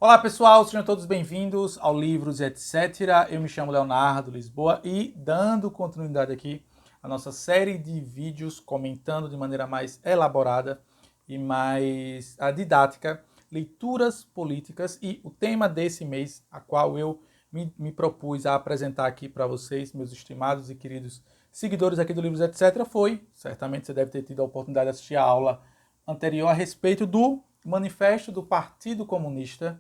Olá pessoal, sejam todos bem-vindos ao Livros e etc. Eu me chamo Leonardo Lisboa e dando continuidade aqui à nossa série de vídeos comentando de maneira mais elaborada e mais didática leituras políticas, e o tema desse mês, a qual eu me propus a apresentar aqui para vocês, meus estimados e queridos seguidores aqui do Livros etc., foi, certamente você deve ter tido a oportunidade de assistir a aula anterior a respeito do Manifesto do Partido Comunista.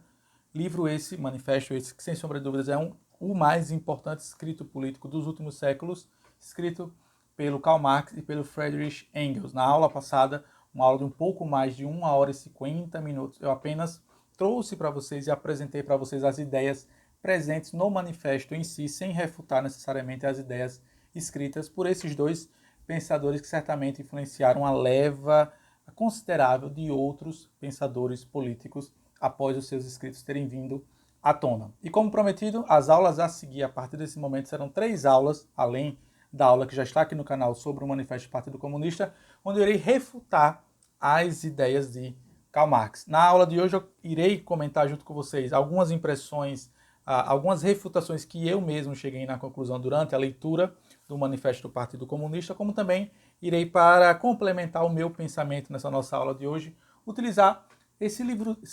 Manifesto esse, que sem sombra de dúvidas é o mais importante escrito político dos últimos séculos, escrito pelo Karl Marx e pelo Friedrich Engels. Na aula passada, uma aula de um pouco mais de 1 hora e 50 minutos, eu apenas trouxe para vocês e apresentei para vocês as ideias presentes no manifesto em si, sem refutar necessariamente as ideias escritas por esses dois pensadores que certamente influenciaram uma leva considerável de outros pensadores políticos após os seus escritos terem vindo à tona. E como prometido, as aulas a seguir a partir desse momento serão 3 aulas, além da aula que já está aqui no canal sobre o Manifesto do Partido Comunista, onde eu irei refutar as ideias de Karl Marx. Na aula de hoje eu irei comentar junto com vocês algumas impressões, algumas refutações que eu mesmo cheguei na conclusão durante a leitura do Manifesto do Partido Comunista, como também irei, para complementar o meu pensamento nessa nossa aula de hoje, utilizar esse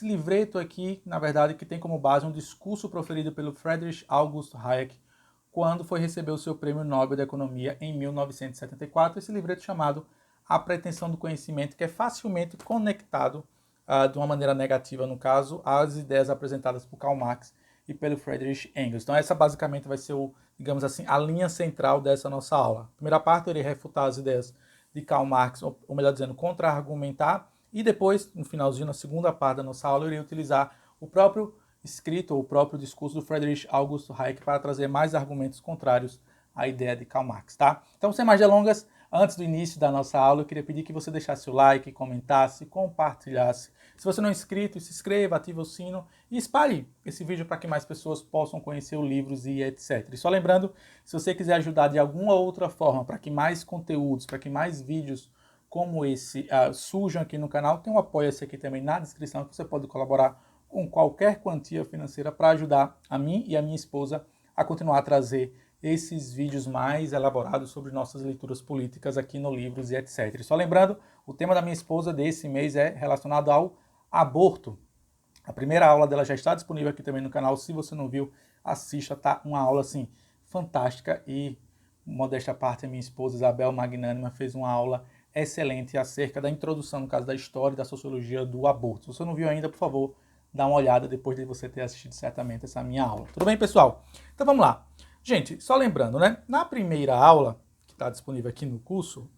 livreto aqui, na verdade, que tem como base um discurso proferido pelo Friedrich August Hayek quando foi receber o seu Prêmio Nobel da Economia em 1974, esse livreto chamado A Pretensão do Conhecimento, que é facilmente conectado, de uma maneira negativa, no caso, às ideias apresentadas por Karl Marx e pelo Friedrich Engels. Então essa basicamente vai ser, digamos assim, a linha central dessa nossa aula. Na primeira parte eu irei refutar as ideias de Karl Marx, ou melhor dizendo, contra-argumentar, e depois, no finalzinho, na segunda parte da nossa aula, eu irei utilizar o próprio escrito ou o próprio discurso do Friedrich August Hayek para trazer mais argumentos contrários à ideia de Karl Marx, tá? Então, sem mais delongas, antes do início da nossa aula, eu queria pedir que você deixasse o like, comentasse, compartilhasse. Se você não é inscrito, se inscreva, ative o sino e espalhe esse vídeo para que mais pessoas possam conhecer o Livros e etc. E só lembrando, se você quiser ajudar de alguma outra forma para que mais conteúdos, para que mais vídeos como esse surjam aqui no canal, tem um apoia-se aqui também na descrição, que você pode colaborar com qualquer quantia financeira para ajudar a mim e a minha esposa a continuar a trazer esses vídeos mais elaborados sobre nossas leituras políticas aqui no Livros e etc. E só lembrando, o tema da minha esposa desse mês é relacionado ao aborto. A primeira aula dela já está disponível aqui também no canal. Se você não viu, assista, tá? Uma aula, assim, fantástica. E, modéstia à parte, a minha esposa Isabel Magnânima fez uma aula excelente acerca da introdução, no caso da história e da sociologia do aborto. Se você não viu ainda, por favor, dá uma olhada depois de você ter assistido certamente essa minha aula. Tudo bem, pessoal? Então vamos lá. Gente, só lembrando, né? Na primeira aula, que está disponível aqui no curso,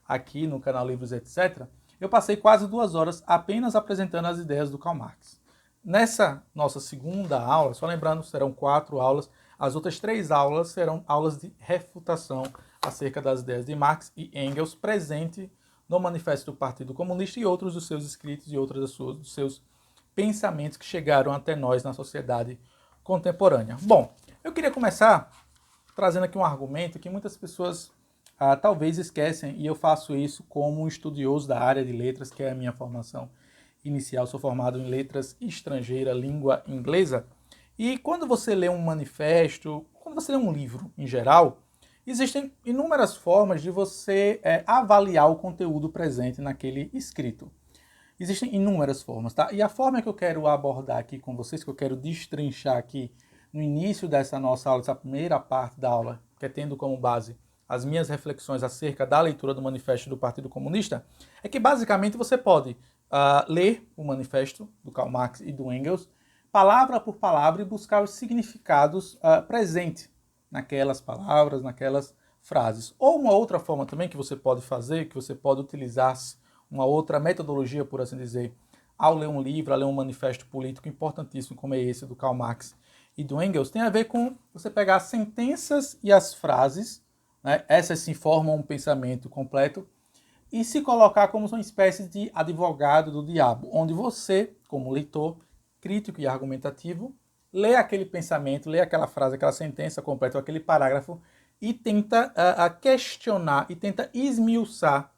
aqui no canal Livros, etc., eu passei quase 2 horas apenas apresentando as ideias do Karl Marx. Nessa nossa segunda aula, só lembrando, serão 4 aulas, as outras 3 aulas serão aulas de refutação acerca das ideias de Marx e Engels, presente no Manifesto do Partido Comunista e outros dos seus escritos e outros dos seus pensamentos que chegaram até nós na sociedade contemporânea. Bom, eu queria começar trazendo aqui um argumento que muitas pessoas talvez esquecem, e eu faço isso como um estudioso da área de letras, que é a minha formação inicial. Sou formado em letras estrangeiras, língua inglesa, e quando você lê um manifesto, quando você lê um livro em geral, existem inúmeras formas de você avaliar o conteúdo presente naquele escrito. Existem inúmeras formas, tá? E a forma que eu quero abordar aqui com vocês, que eu quero destrinchar aqui no início dessa nossa aula, dessa primeira parte da aula, que é tendo como base as minhas reflexões acerca da leitura do Manifesto do Partido Comunista, é que basicamente você pode ler o manifesto do Karl Marx e do Engels, palavra por palavra, e buscar os significados presentes naquelas palavras, naquelas frases. Ou uma outra forma também que você pode fazer, que você pode utilizar uma outra metodologia, por assim dizer, ao ler um livro, ao ler um manifesto político importantíssimo como é esse do Karl Marx e do Engels, tem a ver com você pegar as sentenças e as frases, né? Essas se formam um pensamento completo, e se colocar como uma espécie de advogado do diabo, onde você, como leitor, crítico e argumentativo, lê aquele pensamento, lê aquela frase, aquela sentença completa, aquele parágrafo, e tenta questionar, e tenta esmiuçar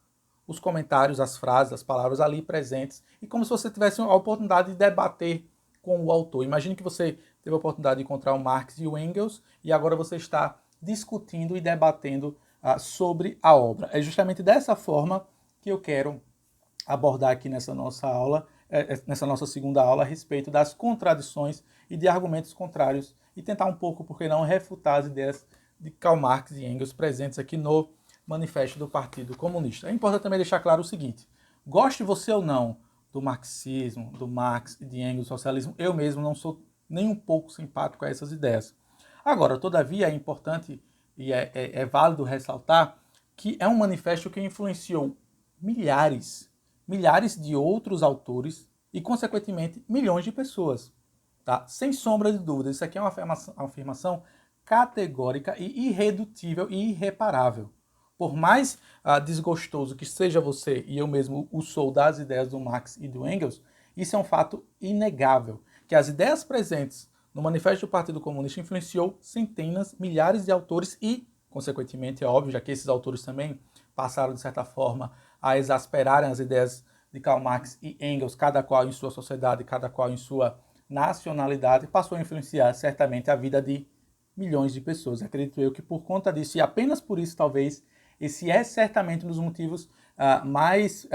os comentários, as frases, as palavras ali presentes, e como se você tivesse a oportunidade de debater com o autor. Imagine que você teve a oportunidade de encontrar o Marx e o Engels e agora você está discutindo e debatendo sobre a obra. É justamente dessa forma que eu quero abordar aqui nessa nossa aula, nessa nossa segunda aula, a respeito das contradições e de argumentos contrários e tentar um pouco, por que não, refutar as ideias de Karl Marx e Engels presentes aqui no Manifesto do Partido Comunista. É importante também deixar claro o seguinte: goste você ou não do marxismo, do Marx e de Engels, do socialismo, eu mesmo não sou nem um pouco simpático a essas ideias. Agora, todavia, é importante e é válido ressaltar que é um manifesto que influenciou milhares de outros autores e, consequentemente, milhões de pessoas. Tá? Sem sombra de dúvida, isso aqui é uma afirmação categórica e irredutível e irreparável. Por mais desgostoso que seja você, e eu mesmo o sou das ideias do Marx e do Engels, isso é um fato inegável, que as ideias presentes no Manifesto do Partido Comunista influenciou centenas, milhares de autores e, consequentemente, é óbvio, já que esses autores também passaram, de certa forma, a exasperarem as ideias de Karl Marx e Engels, cada qual em sua sociedade, cada qual em sua nacionalidade, passou a influenciar certamente a vida de milhões de pessoas. Acredito eu que por conta disso, e apenas por isso talvez, esse é certamente um dos motivos mais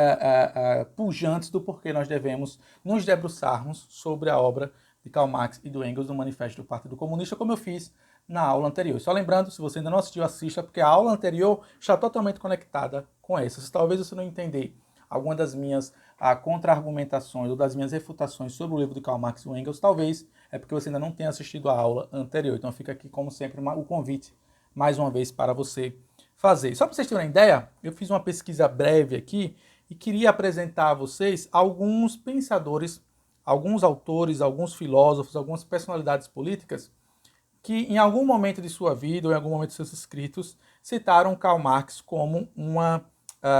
pujantes do porquê nós devemos nos debruçarmos sobre a obra de Karl Marx e do Engels no Manifesto do Partido Comunista, como eu fiz na aula anterior. Só lembrando, se você ainda não assistiu, assista, porque a aula anterior está totalmente conectada com essa. Se talvez você não entender alguma das minhas contra-argumentações ou das minhas refutações sobre o livro de Karl Marx e Engels, talvez é porque você ainda não tenha assistido a aula anterior. Então fica aqui, como sempre, o convite, mais uma vez, para você fazer. Só para vocês terem uma ideia, eu fiz uma pesquisa breve aqui e queria apresentar a vocês alguns pensadores, alguns autores, alguns filósofos, algumas personalidades políticas que em algum momento de sua vida ou em algum momento de seus escritos citaram Karl Marx como uma,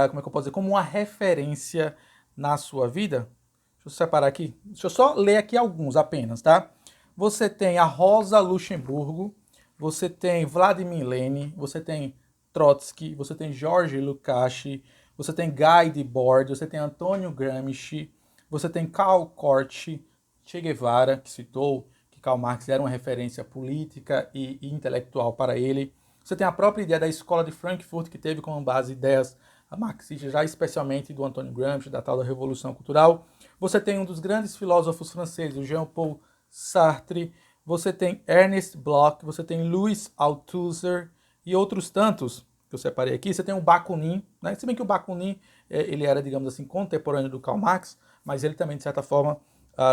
como é que eu posso dizer, como uma referência na sua vida. Deixa eu separar aqui, deixa eu só ler aqui alguns apenas, tá? Você tem a Rosa Luxemburgo, você tem Vladimir Lenin, você tem Trotsky, você tem George Lukács, você tem Guy Debord, você tem Antônio Gramsci, você tem Karl Korsch, Che Guevara, que citou que Karl Marx era uma referência política e intelectual para ele. Você tem a própria ideia da Escola de Frankfurt, que teve como base ideias marxistas, já especialmente do Antônio Gramsci, da tal da Revolução Cultural. Você tem um dos grandes filósofos franceses, o Jean-Paul Sartre. Você tem Ernest Bloch, você tem Louis Althusser e outros tantos que eu separei aqui. Você tem o Bakunin, né? Se bem que o Bakunin ele era, digamos assim, contemporâneo do Karl Marx, mas ele também, de certa forma,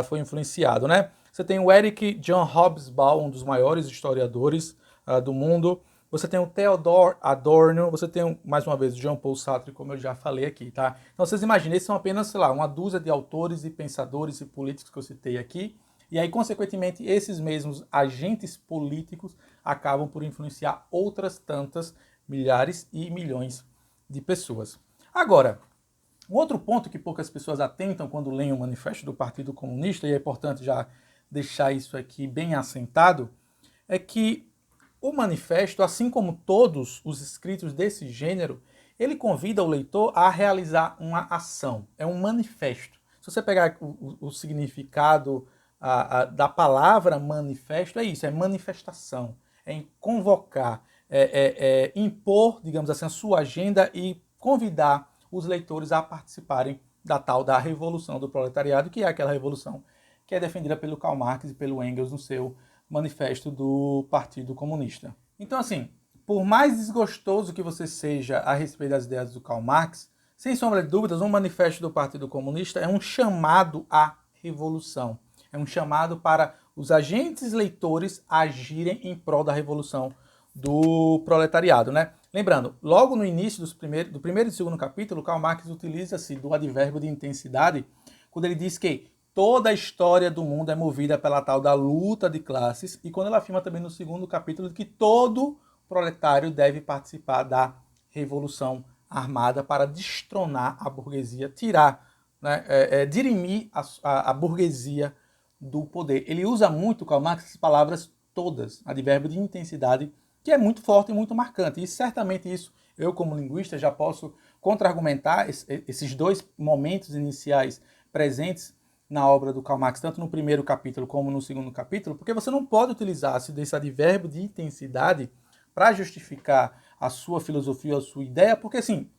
foi influenciado, né? Você tem o Eric John Hobsbawm, um dos maiores historiadores do mundo. Você tem o Theodor Adorno, você tem, mais uma vez, o Jean-Paul Sartre, como eu já falei aqui, tá? Então, vocês imaginem, esses são apenas, sei lá, uma dúzia de autores e pensadores e políticos que eu citei aqui. E aí, consequentemente, esses mesmos agentes políticos acabam por influenciar outras tantas milhares e milhões de pessoas. Agora, um outro ponto que poucas pessoas atentam quando leem o Manifesto do Partido Comunista, e é importante já deixar isso aqui bem assentado, é que o manifesto, assim como todos os escritos desse gênero, ele convida o leitor a realizar uma ação. É um manifesto. Se você pegar o significado da palavra manifesto, é isso, é manifestação, é convocar, impor, digamos assim, a sua agenda e convidar os leitores a participarem da tal da Revolução do Proletariado, que é aquela revolução que é defendida pelo Karl Marx e pelo Engels no seu Manifesto do Partido Comunista. Então, assim, por mais desgostoso que você seja a respeito das ideias do Karl Marx, sem sombra de dúvidas, o Manifesto do Partido Comunista é um chamado à revolução. É um chamado para os agentes leitores agirem em prol da revolução do proletariado, né? Lembrando, logo no início do primeiro e segundo capítulo, Karl Marx utiliza-se do advérbio de intensidade, quando ele diz que toda a história do mundo é movida pela tal da luta de classes, e quando ela afirma também no segundo capítulo que todo proletário deve participar da revolução armada para destronar a burguesia, tirar, né, dirimir a burguesia do poder. Ele usa muito, Karl Marx, essas palavras todas, advérbio de intensidade, que é muito forte e muito marcante. E certamente isso, eu como linguista, já posso contra-argumentar esses dois momentos iniciais presentes na obra do Karl Marx, tanto no primeiro capítulo como no segundo capítulo, porque você não pode utilizar-se desse advérbio de intensidade para justificar a sua filosofia, a sua ideia, porque assim,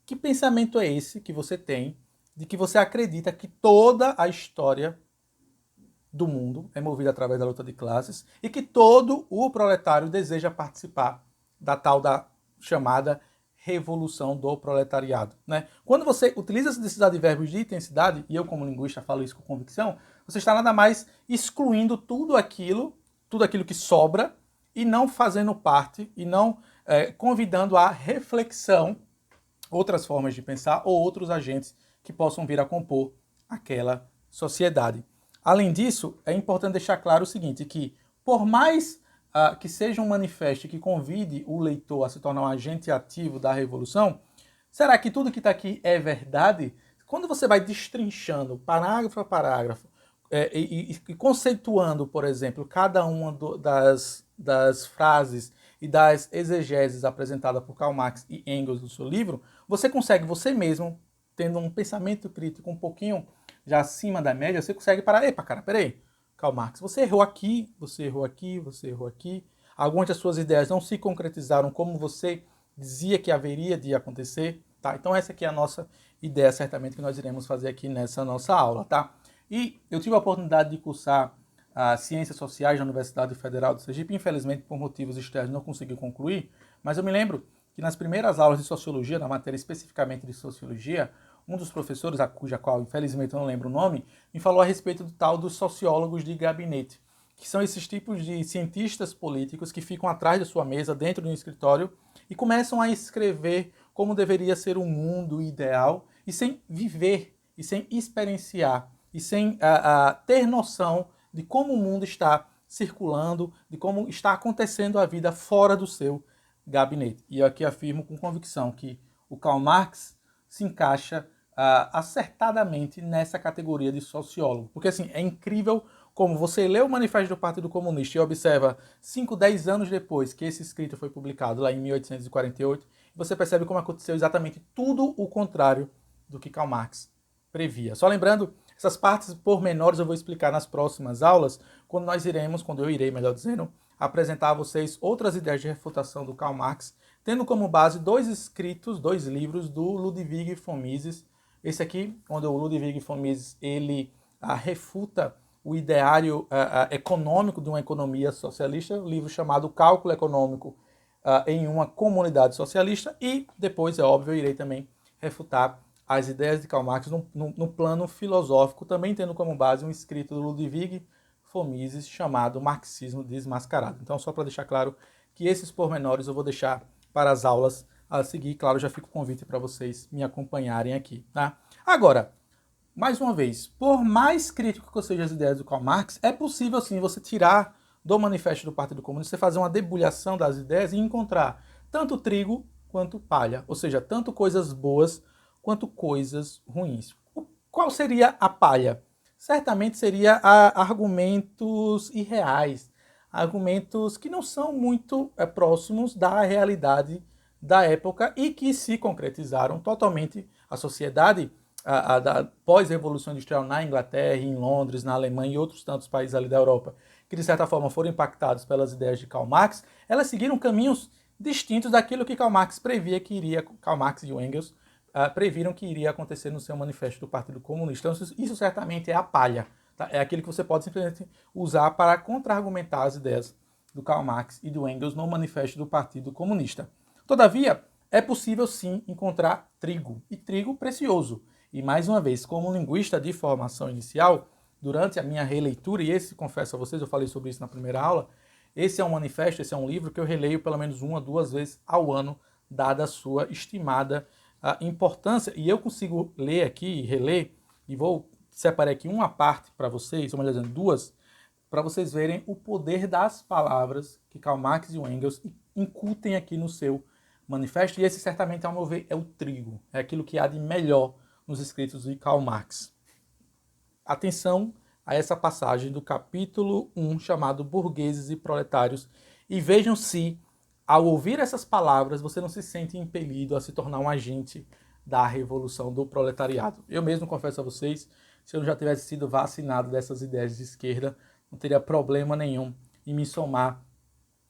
que pensamento é esse que você tem de que você acredita que toda a história do mundo é movida através da luta de classes e que todo o proletário deseja participar da tal da chamada revolução do proletariado, né? Quando você utiliza esses advérbios de intensidade, e eu como linguista falo isso com convicção, você está nada mais excluindo tudo aquilo que sobra e não fazendo parte e não convidando à reflexão outras formas de pensar ou outros agentes que possam vir a compor aquela sociedade. Além disso, é importante deixar claro o seguinte, que por mais que seja um manifesto que convide o leitor a se tornar um agente ativo da revolução, será que tudo que está aqui é verdade? Quando você vai destrinchando parágrafo a parágrafo e conceituando, por exemplo, cada uma das frases e das exegeses apresentadas por Karl Marx e Engels no seu livro, você consegue, você mesmo, tendo um pensamento crítico um pouquinho já acima da média, você consegue parar. Epa, cara, peraí. Karl Marx, você errou aqui, você errou aqui, você errou aqui. Algumas das suas ideias não se concretizaram como você dizia que haveria de acontecer, tá? Então essa aqui é a nossa ideia, certamente, que nós iremos fazer aqui nessa nossa aula, tá? E eu tive a oportunidade de cursar Ciências Sociais na Universidade Federal do Sergipe, infelizmente por motivos externos não consegui concluir, mas eu me lembro que nas primeiras aulas de Sociologia, na matéria especificamente de Sociologia, um dos professores, a cuja qual infelizmente eu não lembro o nome, me falou a respeito do tal dos sociólogos de gabinete, que são esses tipos de cientistas políticos que ficam atrás da sua mesa, dentro de um escritório, e começam a escrever como deveria ser um mundo ideal, e sem viver, e sem experienciar, e sem ter noção de como o mundo está circulando, de como está acontecendo a vida fora do seu gabinete. E eu aqui afirmo com convicção que o Karl Marx se encaixa acertadamente nessa categoria de sociólogo. Porque assim, é incrível como você lê o Manifesto do Partido Comunista e observa 5, 10 anos depois que esse escrito foi publicado, lá em 1848, você percebe como aconteceu exatamente tudo o contrário do que Karl Marx previa. Só lembrando, essas partes pormenores eu vou explicar nas próximas aulas, quando eu irei, melhor dizendo, apresentar a vocês outras ideias de refutação do Karl Marx, tendo como base dois livros do Ludwig von Mises. Esse aqui, onde o Ludwig von Mises ele refuta o ideário econômico de uma economia socialista, um livro chamado Cálculo Econômico em uma Comunidade Socialista, e depois, é óbvio, eu irei também refutar as ideias de Karl Marx no plano filosófico, também tendo como base um escrito do Ludwig von Mises chamado Marxismo Desmascarado. Então, só para deixar claro que esses pormenores eu vou deixar para as aulas a seguir. Claro, já fica o convite para vocês me acompanharem aqui, tá? Agora, mais uma vez, por mais crítico que sejam as ideias do Karl Marx, é possível sim você tirar do Manifesto do Partido Comunista, você fazer uma debulhação das ideias e encontrar tanto trigo quanto palha, ou seja, tanto coisas boas quanto coisas ruins. Qual seria a palha? Certamente seria argumentos irreais, argumentos que não são muito próximos da realidade da época e que se concretizaram totalmente. A sociedade da pós-revolução industrial na Inglaterra, em Londres, na Alemanha e outros tantos países ali da Europa, que de certa forma foram impactados pelas ideias de Karl Marx, elas seguiram caminhos distintos daquilo que Karl Marx previa que iria, Karl Marx e o Engels previram que iria acontecer no seu manifesto do Partido Comunista. Então, isso certamente é a palha, tá? É aquilo que você pode simplesmente usar para contra-argumentar as ideias do Karl Marx e do Engels no manifesto do Partido Comunista. Todavia, é possível sim encontrar trigo, e trigo precioso. E mais uma vez, como linguista de formação inicial, durante a minha releitura, e esse, confesso a vocês, eu falei sobre isso na primeira aula, esse é um manifesto, esse é um livro que eu releio pelo menos 1 a 2 vezes ao ano, dada a sua estimada importância. E eu consigo ler aqui e reler, e vou separar aqui uma parte para vocês, ou melhor dizendo, 2, para vocês verem o poder das palavras que Karl Marx e o Engels incutem aqui no seu manifesto. E esse certamente, ao meu ver, é o trigo, é aquilo que há de melhor nos escritos de Karl Marx. Atenção a essa passagem do capítulo 1, chamado Burgueses e Proletários, e vejam se, ao ouvir essas palavras, você não se sente impelido a se tornar um agente da revolução do proletariado. Eu mesmo confesso a vocês se eu já tivesse sido vacinado dessas ideias de esquerda, não teria problema nenhum em me somar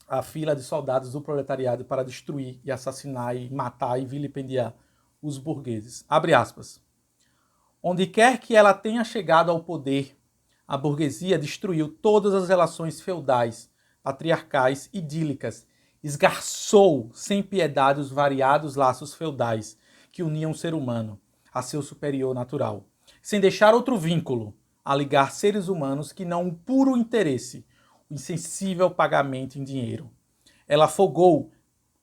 à fila de soldados do proletariado para destruir e assassinar e matar e vilipendiar os burgueses. Abre aspas. Onde quer que ela tenha chegado ao poder, a burguesia destruiu todas as relações feudais, patriarcais, idílicas, esgarçou sem piedade os variados laços feudais que uniam o ser humano a seu superior natural, sem deixar outro vínculo a ligar seres humanos que não o puro interesse, o insensível pagamento em dinheiro. Ela afogou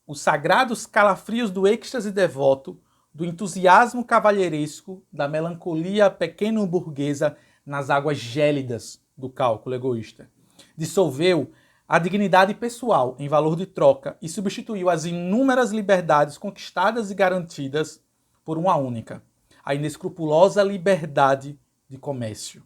os sagrados calafrios do êxtase devoto, do entusiasmo cavalheiresco, da melancolia pequeno-burguesa nas águas gélidas do cálculo egoísta. Dissolveu a dignidade pessoal em valor de troca e substituiu as inúmeras liberdades conquistadas e garantidas por uma única, a inescrupulosa liberdade de comércio.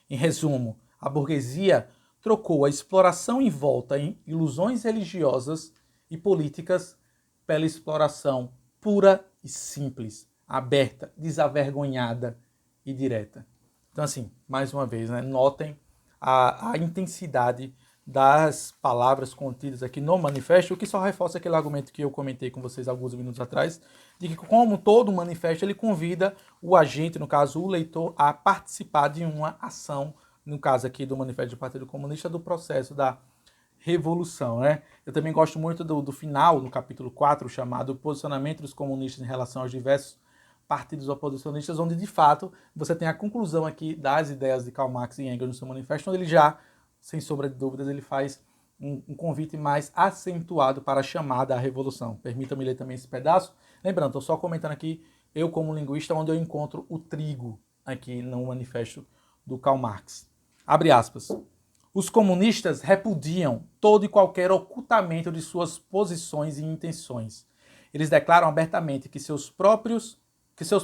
Em resumo, a burguesia trocou a exploração envolta em ilusões religiosas e políticas pela exploração pura e simples, aberta, desavergonhada e direta. Então, assim, mais uma vez, né, notem a intensidade das palavras contidas aqui no manifesto, o que só reforça aquele argumento que eu comentei com vocês alguns minutos atrás, de que, como todo manifesto, ele convida o agente, no caso o leitor, a participar de uma ação, no caso aqui do Manifesto do Partido Comunista, do processo da revolução, né? Eu também gosto muito do final, no capítulo 4, chamado Posicionamento dos Comunistas em relação aos diversos partidos oposicionistas, onde, de fato, você tem a conclusão aqui das ideias de Karl Marx e Engels no seu manifesto, onde ele já, sem sombra de dúvidas, ele faz um convite mais acentuado para a chamada à revolução. Permita-me ler também esse pedaço. Lembrando, estou só comentando aqui, eu como linguista, onde eu encontro o trigo aqui no manifesto do Karl Marx. Abre aspas. Os comunistas repudiam todo e qualquer ocultamento de suas posições e intenções. Eles declaram abertamente que seus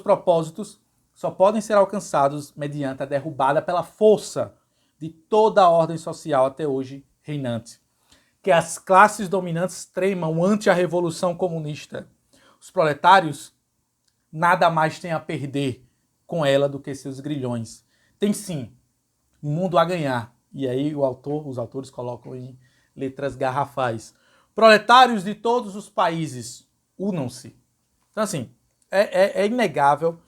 propósitos só podem ser alcançados mediante a derrubada pela força de toda a ordem social até hoje reinante. Que as classes dominantes tremam ante a revolução comunista. Os proletários nada mais têm a perder com ela do que seus grilhões. Tem sim um mundo a ganhar. E aí os autores colocam em letras garrafais. Proletários de todos os países, unam-se. Então, assim, é inegável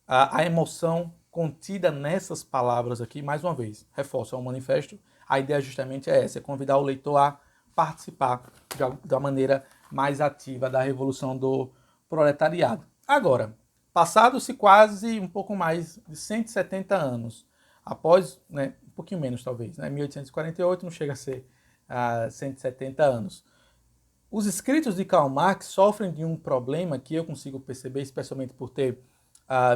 a emoção contida nessas palavras aqui. Mais uma vez, reforço, é um manifesto. A ideia justamente é essa, é convidar o leitor a participar da maneira mais ativa da revolução do proletariado. Agora, passados-se quase um pouco mais de 170 anos, após, né, um pouquinho menos talvez, né, 1848 não chega a ser 170 anos. Os escritos de Karl Marx sofrem de um problema que eu consigo perceber, especialmente por ter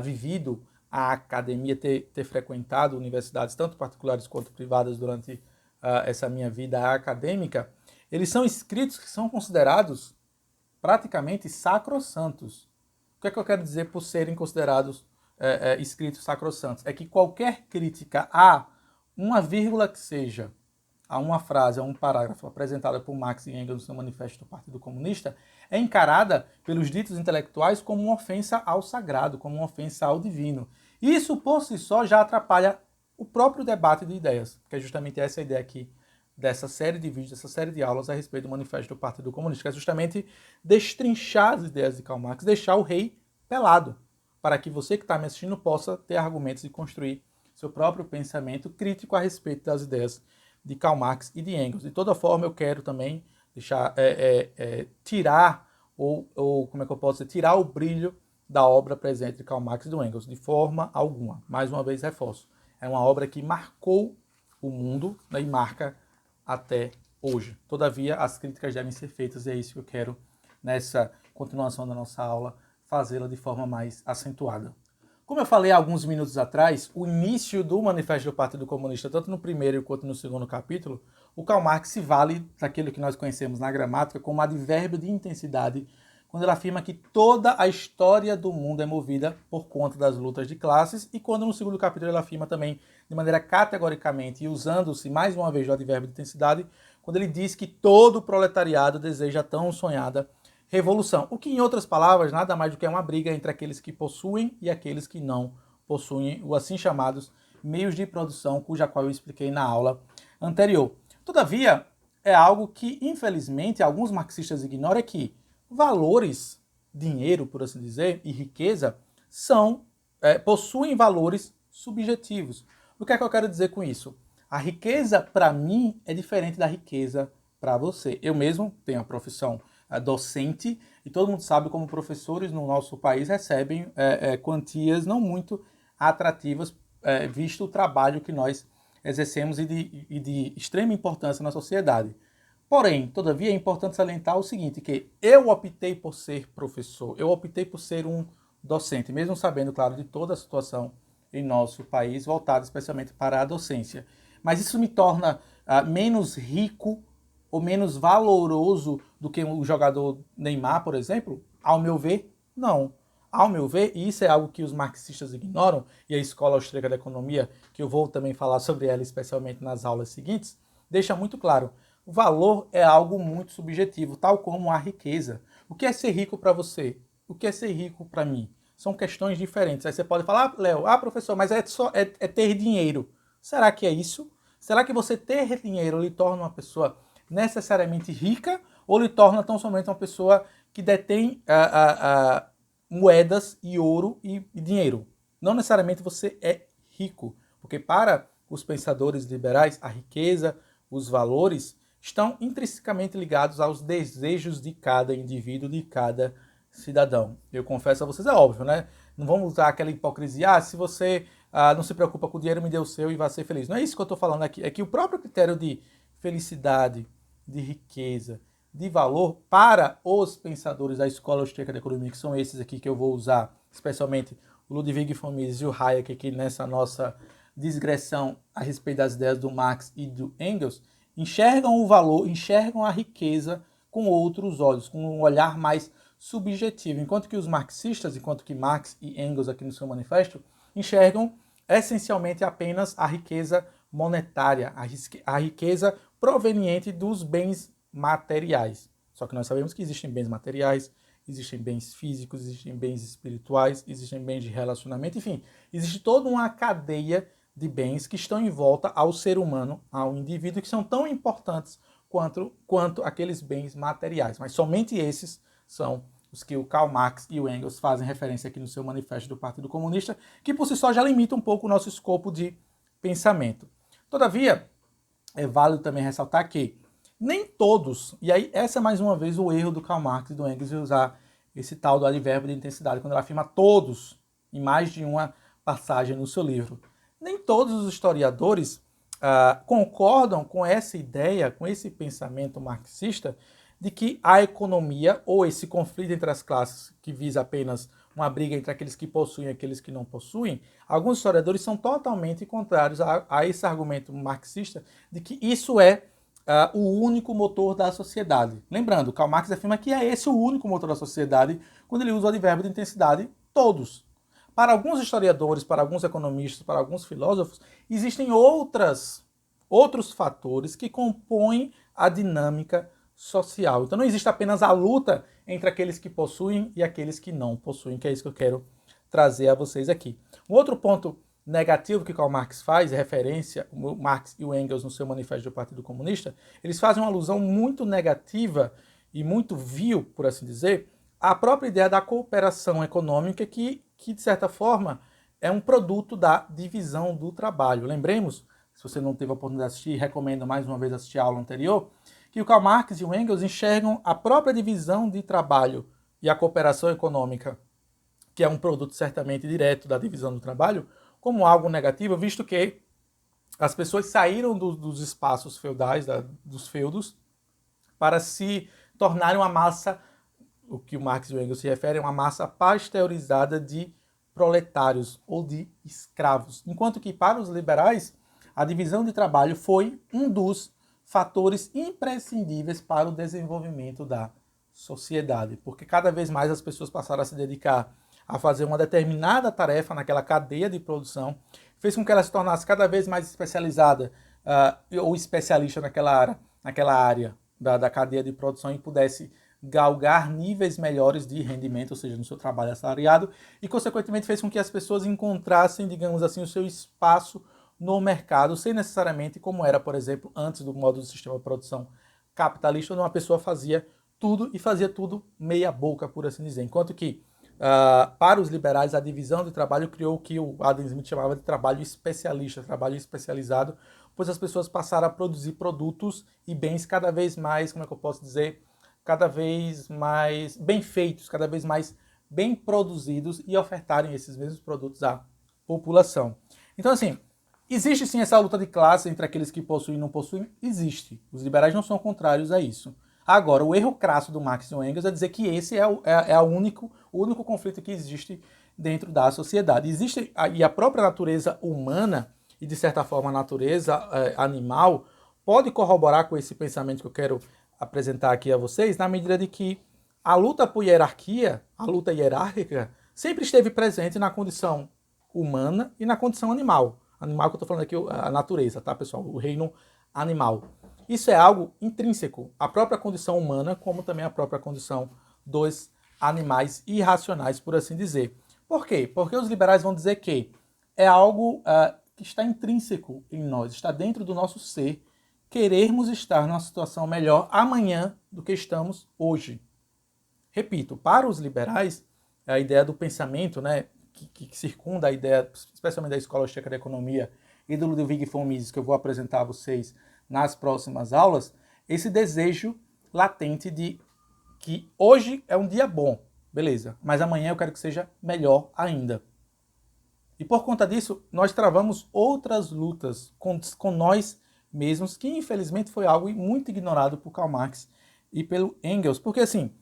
vivido a academia, ter frequentado universidades tanto particulares quanto privadas durante essa minha vida acadêmica. Eles são escritos que são considerados praticamente sacrossantos. O que é que eu quero dizer por serem considerados escritos sacrossantos? É que qualquer crítica a uma vírgula que seja, a uma frase, a um parágrafo apresentada por Marx e Engels no seu manifesto do Partido Comunista, é encarada pelos ditos intelectuais como uma ofensa ao sagrado, como uma ofensa ao divino. E isso, por si só, já atrapalha o próprio debate de ideias, que é justamente essa ideia aqui dessa série de vídeos, dessa série de aulas a respeito do manifesto do Partido Comunista, que é justamente destrinchar as ideias de Karl Marx, deixar o rei pelado, para que você que está me assistindo possa ter argumentos e construir seu próprio pensamento crítico a respeito das ideias de Karl Marx e de Engels. De toda forma, eu quero também deixar, tirar, ou como é que eu posso dizer, tirar o brilho da obra presente de Karl Marx e do Engels, de forma alguma. Mais uma vez, reforço. É uma obra que marcou o mundo, né, e marca até hoje. Todavia, as críticas devem ser feitas e é isso que eu quero, nessa continuação da nossa aula, fazê-la de forma mais acentuada. Como eu falei há alguns minutos atrás, o início do Manifesto do Partido Comunista, tanto no primeiro quanto no segundo capítulo, o Karl Marx se vale daquilo que nós conhecemos na gramática como advérbio de intensidade, quando ele afirma que toda a história do mundo é movida por conta das lutas de classes, e quando no segundo capítulo ele afirma também de maneira categoricamente, e usando-se mais uma vez do advérbio de intensidade, quando ele diz que todo o proletariado deseja a tão sonhada revolução. O que, em outras palavras, nada mais do que é uma briga entre aqueles que possuem e aqueles que não possuem os assim chamados meios de produção, cuja qual eu expliquei na aula anterior. Todavia, é algo que, infelizmente, alguns marxistas ignoram, é que valores, dinheiro, por assim dizer, e riqueza, possuem valores subjetivos. O que é que eu quero dizer com isso? A riqueza, para mim, é diferente da riqueza para você. Eu mesmo tenho a profissão docente e todo mundo sabe como professores no nosso país recebem quantias não muito atrativas, visto o trabalho que nós exercemos e de extrema importância na sociedade. Porém, todavia, é importante salientar o seguinte, que eu optei por ser professor, eu optei por ser um docente, mesmo sabendo, claro, de toda a situação em nosso país, voltada especialmente para a docência. Mas isso me torna menos rico ou menos valoroso do que o jogador Neymar, por exemplo? Ao meu ver, não. Ao meu ver, e isso é algo que os marxistas ignoram, e a Escola Austríaca da Economia, que eu vou também falar sobre ela especialmente nas aulas seguintes, deixa muito claro. O valor é algo muito subjetivo, tal como a riqueza. O que é ser rico para você? O que é ser rico para mim? São questões diferentes. Aí você pode falar, Léo, professor, mas é ter dinheiro. Será que é isso? Será que você ter dinheiro lhe torna uma pessoa necessariamente rica ou lhe torna tão somente uma pessoa que detém moedas e ouro e dinheiro? Não necessariamente você é rico, porque para os pensadores liberais, a riqueza, os valores, estão intrinsecamente ligados aos desejos de cada indivíduo, de cada cidadão. Eu confesso a vocês, é óbvio, né? Não vamos usar aquela hipocrisia, se você não se preocupa com o dinheiro, me dê o seu e vai ser feliz. Não é isso que eu estou falando aqui, é que o próprio critério de felicidade, de riqueza, de valor, para os pensadores da Escola Austríaca de Economia, que são esses aqui que eu vou usar, especialmente o Ludwig von Mises e o Hayek aqui nessa nossa digressão a respeito das ideias do Marx e do Engels, enxergam o valor, enxergam a riqueza com outros olhos, com um olhar mais subjetivo, enquanto que os marxistas, enquanto que Marx e Engels aqui no seu manifesto, enxergam essencialmente apenas a riqueza monetária, a riqueza proveniente dos bens materiais. Só que nós sabemos que existem bens materiais, existem bens físicos, existem bens espirituais, existem bens de relacionamento, enfim, existe toda uma cadeia de bens que estão em volta ao ser humano, ao indivíduo, que são tão importantes quanto aqueles bens materiais. Mas somente esses são os que o Karl Marx e o Engels fazem referência aqui no seu manifesto do Partido Comunista, que por si só já limita um pouco o nosso escopo de pensamento. Todavia, é válido também ressaltar que nem todos, e aí essa é mais uma vez o erro do Karl Marx e do Engels de usar esse tal do advérbio de intensidade, quando ela afirma todos, em mais de uma passagem no seu livro. Nem todos os historiadores concordam com essa ideia, com esse pensamento marxista, de que a economia, ou esse conflito entre as classes que visa apenas uma briga entre aqueles que possuem e aqueles que não possuem, alguns historiadores são totalmente contrários a esse argumento marxista de que isso é o único motor da sociedade. Lembrando, Karl Marx afirma que é esse o único motor da sociedade quando ele usa o advérbio de intensidade, todos. Para alguns historiadores, para alguns economistas, para alguns filósofos, existem outros fatores que compõem a dinâmica social. Então não existe apenas a luta entre aqueles que possuem e aqueles que não possuem, que é isso que eu quero trazer a vocês aqui. Um outro ponto negativo que Karl Marx faz, referência, o Marx e o Engels no seu manifesto do Partido Comunista, eles fazem uma alusão muito negativa e muito vil, por assim dizer, à própria ideia da cooperação econômica que de certa forma, é um produto da divisão do trabalho. Lembremos, se você não teve a oportunidade de assistir, recomendo mais uma vez assistir a aula anterior, que o Karl Marx e o Engels enxergam a própria divisão de trabalho e a cooperação econômica, que é um produto certamente direto da divisão do trabalho, como algo negativo, visto que as pessoas saíram dos espaços feudais, dos feudos, para se tornarem uma massa, o que o Marx e o Engels se referem, uma massa pasteurizada de proletários ou de escravos. Enquanto que para os liberais, a divisão de trabalho foi um dos fatores imprescindíveis para o desenvolvimento da sociedade, porque cada vez mais as pessoas passaram a se dedicar a fazer uma determinada tarefa naquela cadeia de produção, fez com que ela se tornasse cada vez mais especializada ou especialista naquela área da cadeia de produção e pudesse galgar níveis melhores de rendimento, ou seja, no seu trabalho assalariado, e consequentemente fez com que as pessoas encontrassem, digamos assim, o seu espaço no mercado, sem necessariamente, como era, por exemplo, antes do modo do sistema de produção capitalista, onde uma pessoa fazia tudo e fazia tudo meia boca, por assim dizer. Enquanto que, para os liberais, a divisão de trabalho criou o que o Adam Smith chamava de trabalho especialista, trabalho especializado, pois as pessoas passaram a produzir produtos e bens cada vez mais, como é que eu posso dizer, cada vez mais bem feitos, cada vez mais bem produzidos e ofertarem esses mesmos produtos à população. Então, assim, existe sim essa luta de classe entre aqueles que possuem e não possuem? Existe. Os liberais não são contrários a isso. Agora, o erro crasso do Marx e do Engels é dizer que esse é o único conflito que existe dentro da sociedade. Existe, e a própria natureza humana, e de certa forma a natureza animal, pode corroborar com esse pensamento que eu quero apresentar aqui a vocês, na medida de que a luta por hierarquia, a luta hierárquica, sempre esteve presente na condição humana e na condição animal. Animal que eu estou falando aqui, a natureza, tá, pessoal? O reino animal. Isso é algo intrínseco à própria condição humana, como também à própria condição dos animais irracionais, por assim dizer. Por quê? Porque os liberais vão dizer que é algo que está intrínseco em nós, está dentro do nosso ser, querermos estar numa situação melhor amanhã do que estamos hoje. Repito, para os liberais, a ideia do pensamento, né, que circunda a ideia, especialmente da Escola Austríaca de Economia e do Ludwig von Mises, que eu vou apresentar a vocês nas próximas aulas, esse desejo latente de que hoje é um dia bom, beleza, mas amanhã eu quero que seja melhor ainda. E por conta disso, nós travamos outras lutas com nós mesmos, que infelizmente foi algo muito ignorado por Karl Marx e pelo Engels, porque assim,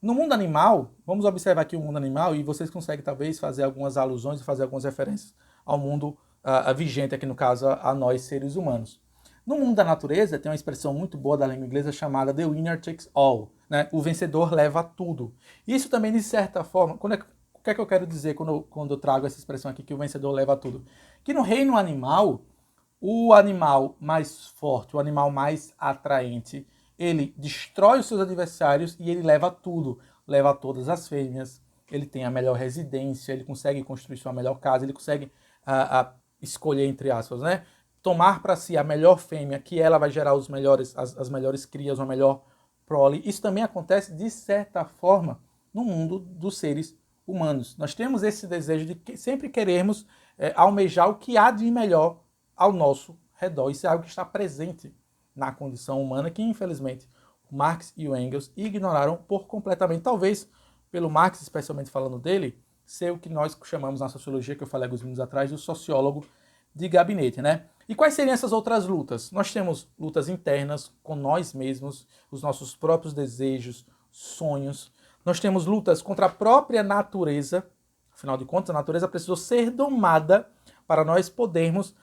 no mundo animal, vamos observar aqui o mundo animal e vocês conseguem talvez fazer algumas alusões e fazer algumas referências ao mundo vigente, aqui no caso, a nós seres humanos. No mundo da natureza, tem uma expressão muito boa da língua inglesa chamada The Winner Takes All, né? O vencedor leva tudo. Isso também, de certa forma, o que é que eu quero dizer quando eu trago essa expressão aqui, que o vencedor leva tudo? Que no reino animal, o animal mais forte, o animal mais atraente, ele destrói os seus adversários e ele leva tudo. Leva todas as fêmeas, ele tem a melhor residência, ele consegue construir sua melhor casa, ele consegue escolher, entre aspas, né? Tomar para si a melhor fêmea, que ela vai gerar as melhores crias, uma melhor prole. Isso também acontece, de certa forma, no mundo dos seres humanos. Nós temos esse desejo de sempre querermos almejar o que há de melhor ao nosso redor. Isso é algo que está presente na condição humana, que infelizmente o Marx e o Engels ignoraram por completamente. Talvez pelo Marx, especialmente falando dele, ser o que nós chamamos na sociologia, que eu falei alguns minutos atrás, do sociólogo de gabinete, né? E quais seriam essas outras lutas? Nós temos lutas internas com nós mesmos, os nossos próprios desejos, sonhos. Nós temos lutas contra a própria natureza. Afinal de contas, a natureza precisou ser domada para nós podermos,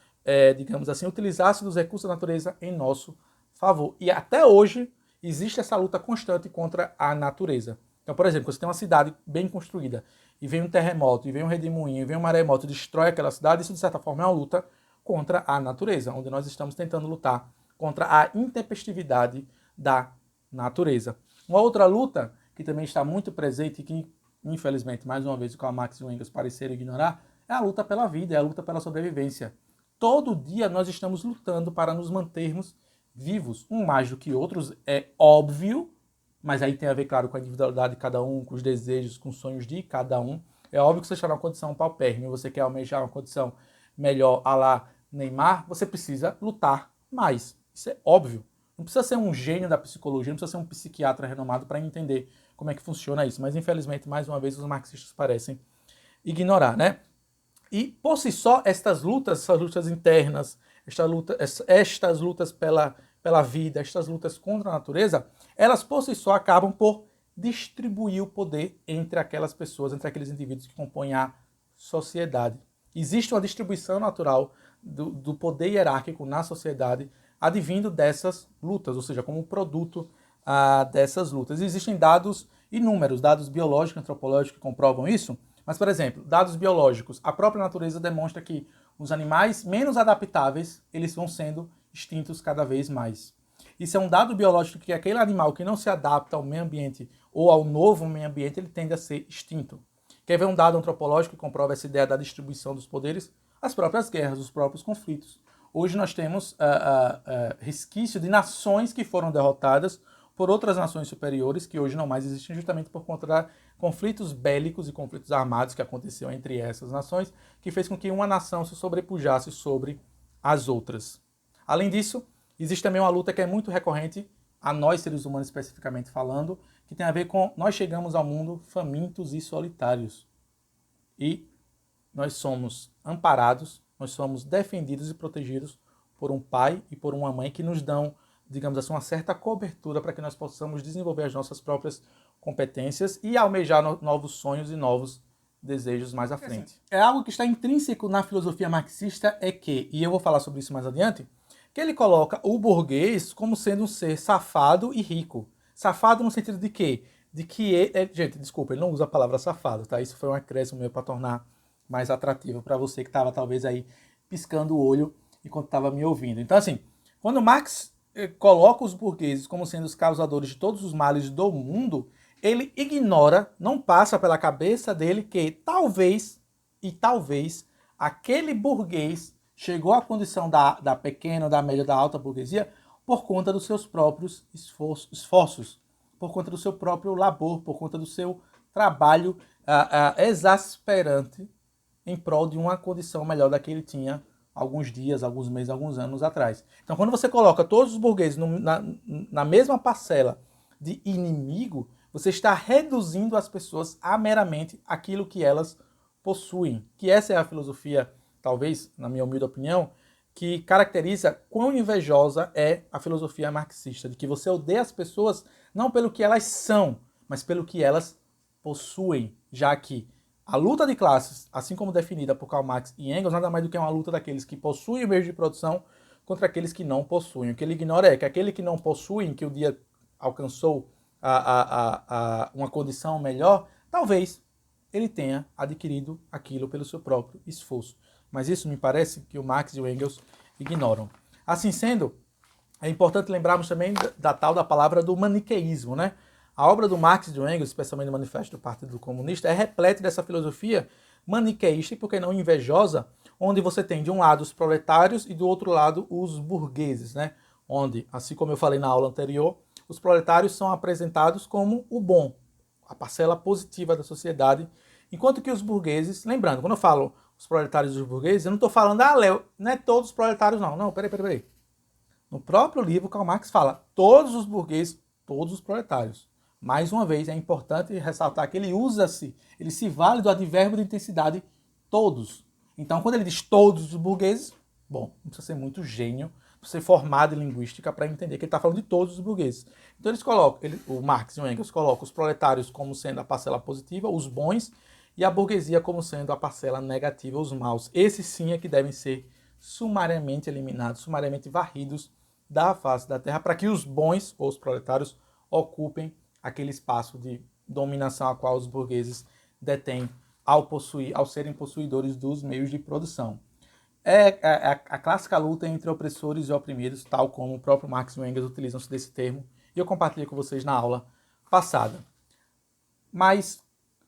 digamos assim, utilizar-se dos recursos da natureza em nosso favor. E até hoje existe essa luta constante contra a natureza. Então, por exemplo, você tem uma cidade bem construída e vem um terremoto, e vem um redemoinho, e vem um maremoto e destrói aquela cidade, isso de certa forma é uma luta contra a natureza, onde nós estamos tentando lutar contra a intempestividade da natureza. Uma outra luta que também está muito presente e que, infelizmente, mais uma vez, o Karl Marx e o Engels pareceram ignorar, é a luta pela vida, é a luta pela sobrevivência. Todo dia nós estamos lutando para nos mantermos vivos, um mais do que outros, é óbvio, mas aí tem a ver, claro, com a individualidade de cada um, com os desejos, com os sonhos de cada um. É óbvio que você está numa condição paupérrima, você quer almejar uma condição melhor à la Neymar, você precisa lutar mais. Isso é óbvio. Não precisa ser um gênio da psicologia, não precisa ser um psiquiatra renomado para entender como é que funciona isso. Mas, infelizmente, mais uma vez, os marxistas parecem ignorar, né? E, por si só, essas lutas internas, estas lutas pela vida, estas lutas contra a natureza, elas, por si só, acabam por distribuir o poder entre aquelas pessoas, entre aqueles indivíduos que compõem a sociedade. Existe uma distribuição natural do poder hierárquico na sociedade advindo dessas lutas, ou seja, como produto dessas lutas. Existem dados inúmeros, dados biológicos, antropológicos que comprovam isso, mas, por exemplo, dados biológicos, a própria natureza demonstra que os animais menos adaptáveis, eles vão sendo extintos cada vez mais. Isso é um dado biológico que aquele animal que não se adapta ao meio ambiente ou ao novo meio ambiente, ele tende a ser extinto. Quer ver um dado antropológico que comprova essa ideia da distribuição dos poderes? As próprias guerras, os próprios conflitos. Hoje nós temos resquício de nações que foram derrotadas por outras nações superiores que hoje não mais existem justamente por conta de conflitos bélicos e conflitos armados que aconteciam entre essas nações, que fez com que uma nação se sobrepujasse sobre as outras. Além disso, existe também uma luta que é muito recorrente a nós seres humanos especificamente falando, que tem a ver com nós chegamos ao mundo famintos e solitários. E nós somos amparados, nós somos defendidos e protegidos por um pai e por uma mãe que nos dão, digamos assim, uma certa cobertura para que nós possamos desenvolver as nossas próprias competências e almejar novos sonhos e novos desejos mais à frente. É algo que está intrínseco na filosofia marxista é que, e eu vou falar sobre isso mais adiante, que ele coloca o burguês como sendo um ser safado e rico. Safado no sentido de quê? De que ele... Gente, desculpa, ele não usa a palavra safado, tá? Isso foi um acréscimo meu para tornar mais atrativa para você que estava talvez aí piscando o olho enquanto estava me ouvindo. Então, assim, quando Marx coloca os burgueses como sendo os causadores de todos os males do mundo, ele ignora, não passa pela cabeça dele que talvez aquele burguês chegou à condição da pequena, da média, da alta burguesia por conta dos seus próprios esforços, por conta do seu próprio labor, por conta do seu trabalho exasperante em prol de uma condição melhor da que ele tinha alguns dias, alguns meses, alguns anos atrás. Então, quando você coloca todos os burgueses na mesma parcela de inimigo, você está reduzindo as pessoas a meramente aquilo que elas possuem. Que essa é a filosofia, talvez, na minha humilde opinião, que caracteriza quão invejosa é a filosofia marxista, de que você odeia as pessoas não pelo que elas são, mas pelo que elas possuem, já que a luta de classes, assim como definida por Karl Marx e Engels, nada mais do que uma luta daqueles que possuem o meio de produção contra aqueles que não possuem. O que ele ignora é que aquele que não possui, que o dia alcançou uma condição melhor, talvez ele tenha adquirido aquilo pelo seu próprio esforço. Mas isso me parece que o Marx e o Engels ignoram. Assim sendo, é importante lembrarmos também da tal da palavra do maniqueísmo, né? A obra do Marx e do Engels, especialmente o Manifesto do Partido Comunista, é repleta dessa filosofia maniqueísta e, por que não, invejosa, onde você tem de um lado os proletários e do outro lado os burgueses, né? Onde, assim como eu falei na aula anterior, os proletários são apresentados como o bom, a parcela positiva da sociedade, enquanto que os burgueses, lembrando, quando eu falo os proletários e os burgueses, eu não estou falando, Léo, não é todos os proletários, não. Não, peraí. No próprio livro, Karl Marx fala todos os burgueses, todos os proletários. Mais uma vez, é importante ressaltar que ele se vale do advérbio de intensidade todos. Então, quando ele diz todos os burgueses, bom, não precisa ser muito gênio, precisa ser formado em linguística para entender que ele está falando de todos os burgueses. Então, eles colocam, o Marx e o Engels colocam os proletários como sendo a parcela positiva, os bons, e a burguesia como sendo a parcela negativa, os maus. Esses sim é que devem ser sumariamente eliminados, sumariamente varridos da face da terra, para que os bons, ou os proletários, ocupem aquele espaço de dominação a qual os burgueses detêm ao serem possuidores dos meios de produção. A clássica luta entre opressores e oprimidos, tal como o próprio Marx e o Engels utilizam-se desse termo, e eu compartilhei com vocês na aula passada. Mas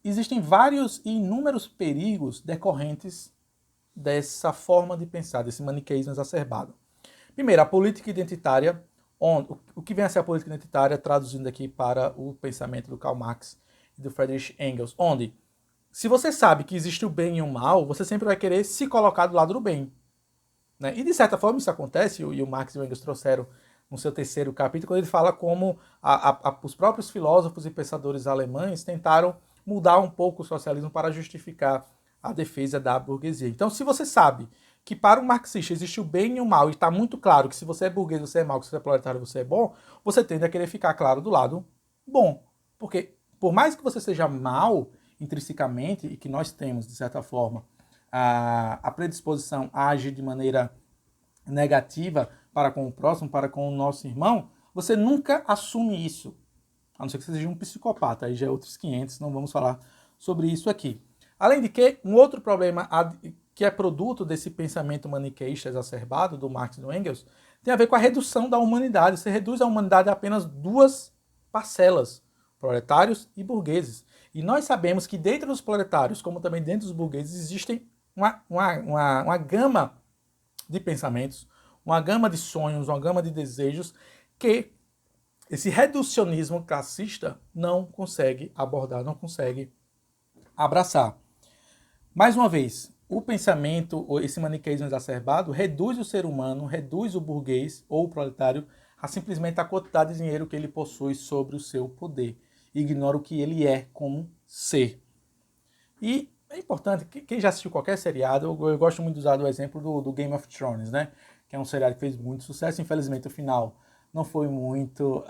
existem vários e inúmeros perigos decorrentes dessa forma de pensar, desse maniqueísmo exacerbado. Primeiro, a política identitária, o que vem a ser a política identitária, traduzindo aqui para o pensamento do Karl Marx e do Friedrich Engels, onde, se você sabe que existe o bem e o mal, você sempre vai querer se colocar do lado do bem. Né? E, de certa forma, isso acontece, e o Marx e o Engels trouxeram no seu terceiro capítulo, quando ele fala como os próprios filósofos e pensadores alemães tentaram mudar um pouco o socialismo para justificar a defesa da burguesia. Então, se você sabe que para um marxista existe o bem e o mal, e está muito claro que se você é burguês, você é mau, que se você é proletário, você é bom, você tende a querer ficar claro do lado bom. Porque, por mais que você seja mal intrinsecamente, e que nós temos, de certa forma, a predisposição a agir de maneira negativa para com o próximo, para com o nosso irmão, você nunca assume isso. A não ser que você seja um psicopata, aí já é outros 500, não vamos falar sobre isso aqui. Além de que, um outro problema que é produto desse pensamento maniqueísta exacerbado do Marx e do Engels, tem a ver com a redução da humanidade. Você reduz a humanidade a apenas duas parcelas, proletários e burgueses. E nós sabemos que dentro dos proletários, como também dentro dos burgueses, existem uma gama de pensamentos, uma gama de sonhos, uma gama de desejos que esse reducionismo classista não consegue abordar, não consegue abraçar. Mais uma vez, o pensamento, esse maniqueísmo exacerbado, reduz o ser humano, reduz o burguês ou o proletário a simplesmente a quantidade de dinheiro que ele possui sobre o seu poder. Ignora o que ele é como ser. E é importante, quem já assistiu qualquer seriado, eu gosto muito de usar o exemplo do Game of Thrones, né? Que é um seriado que fez muito sucesso. Infelizmente, o final não foi muito,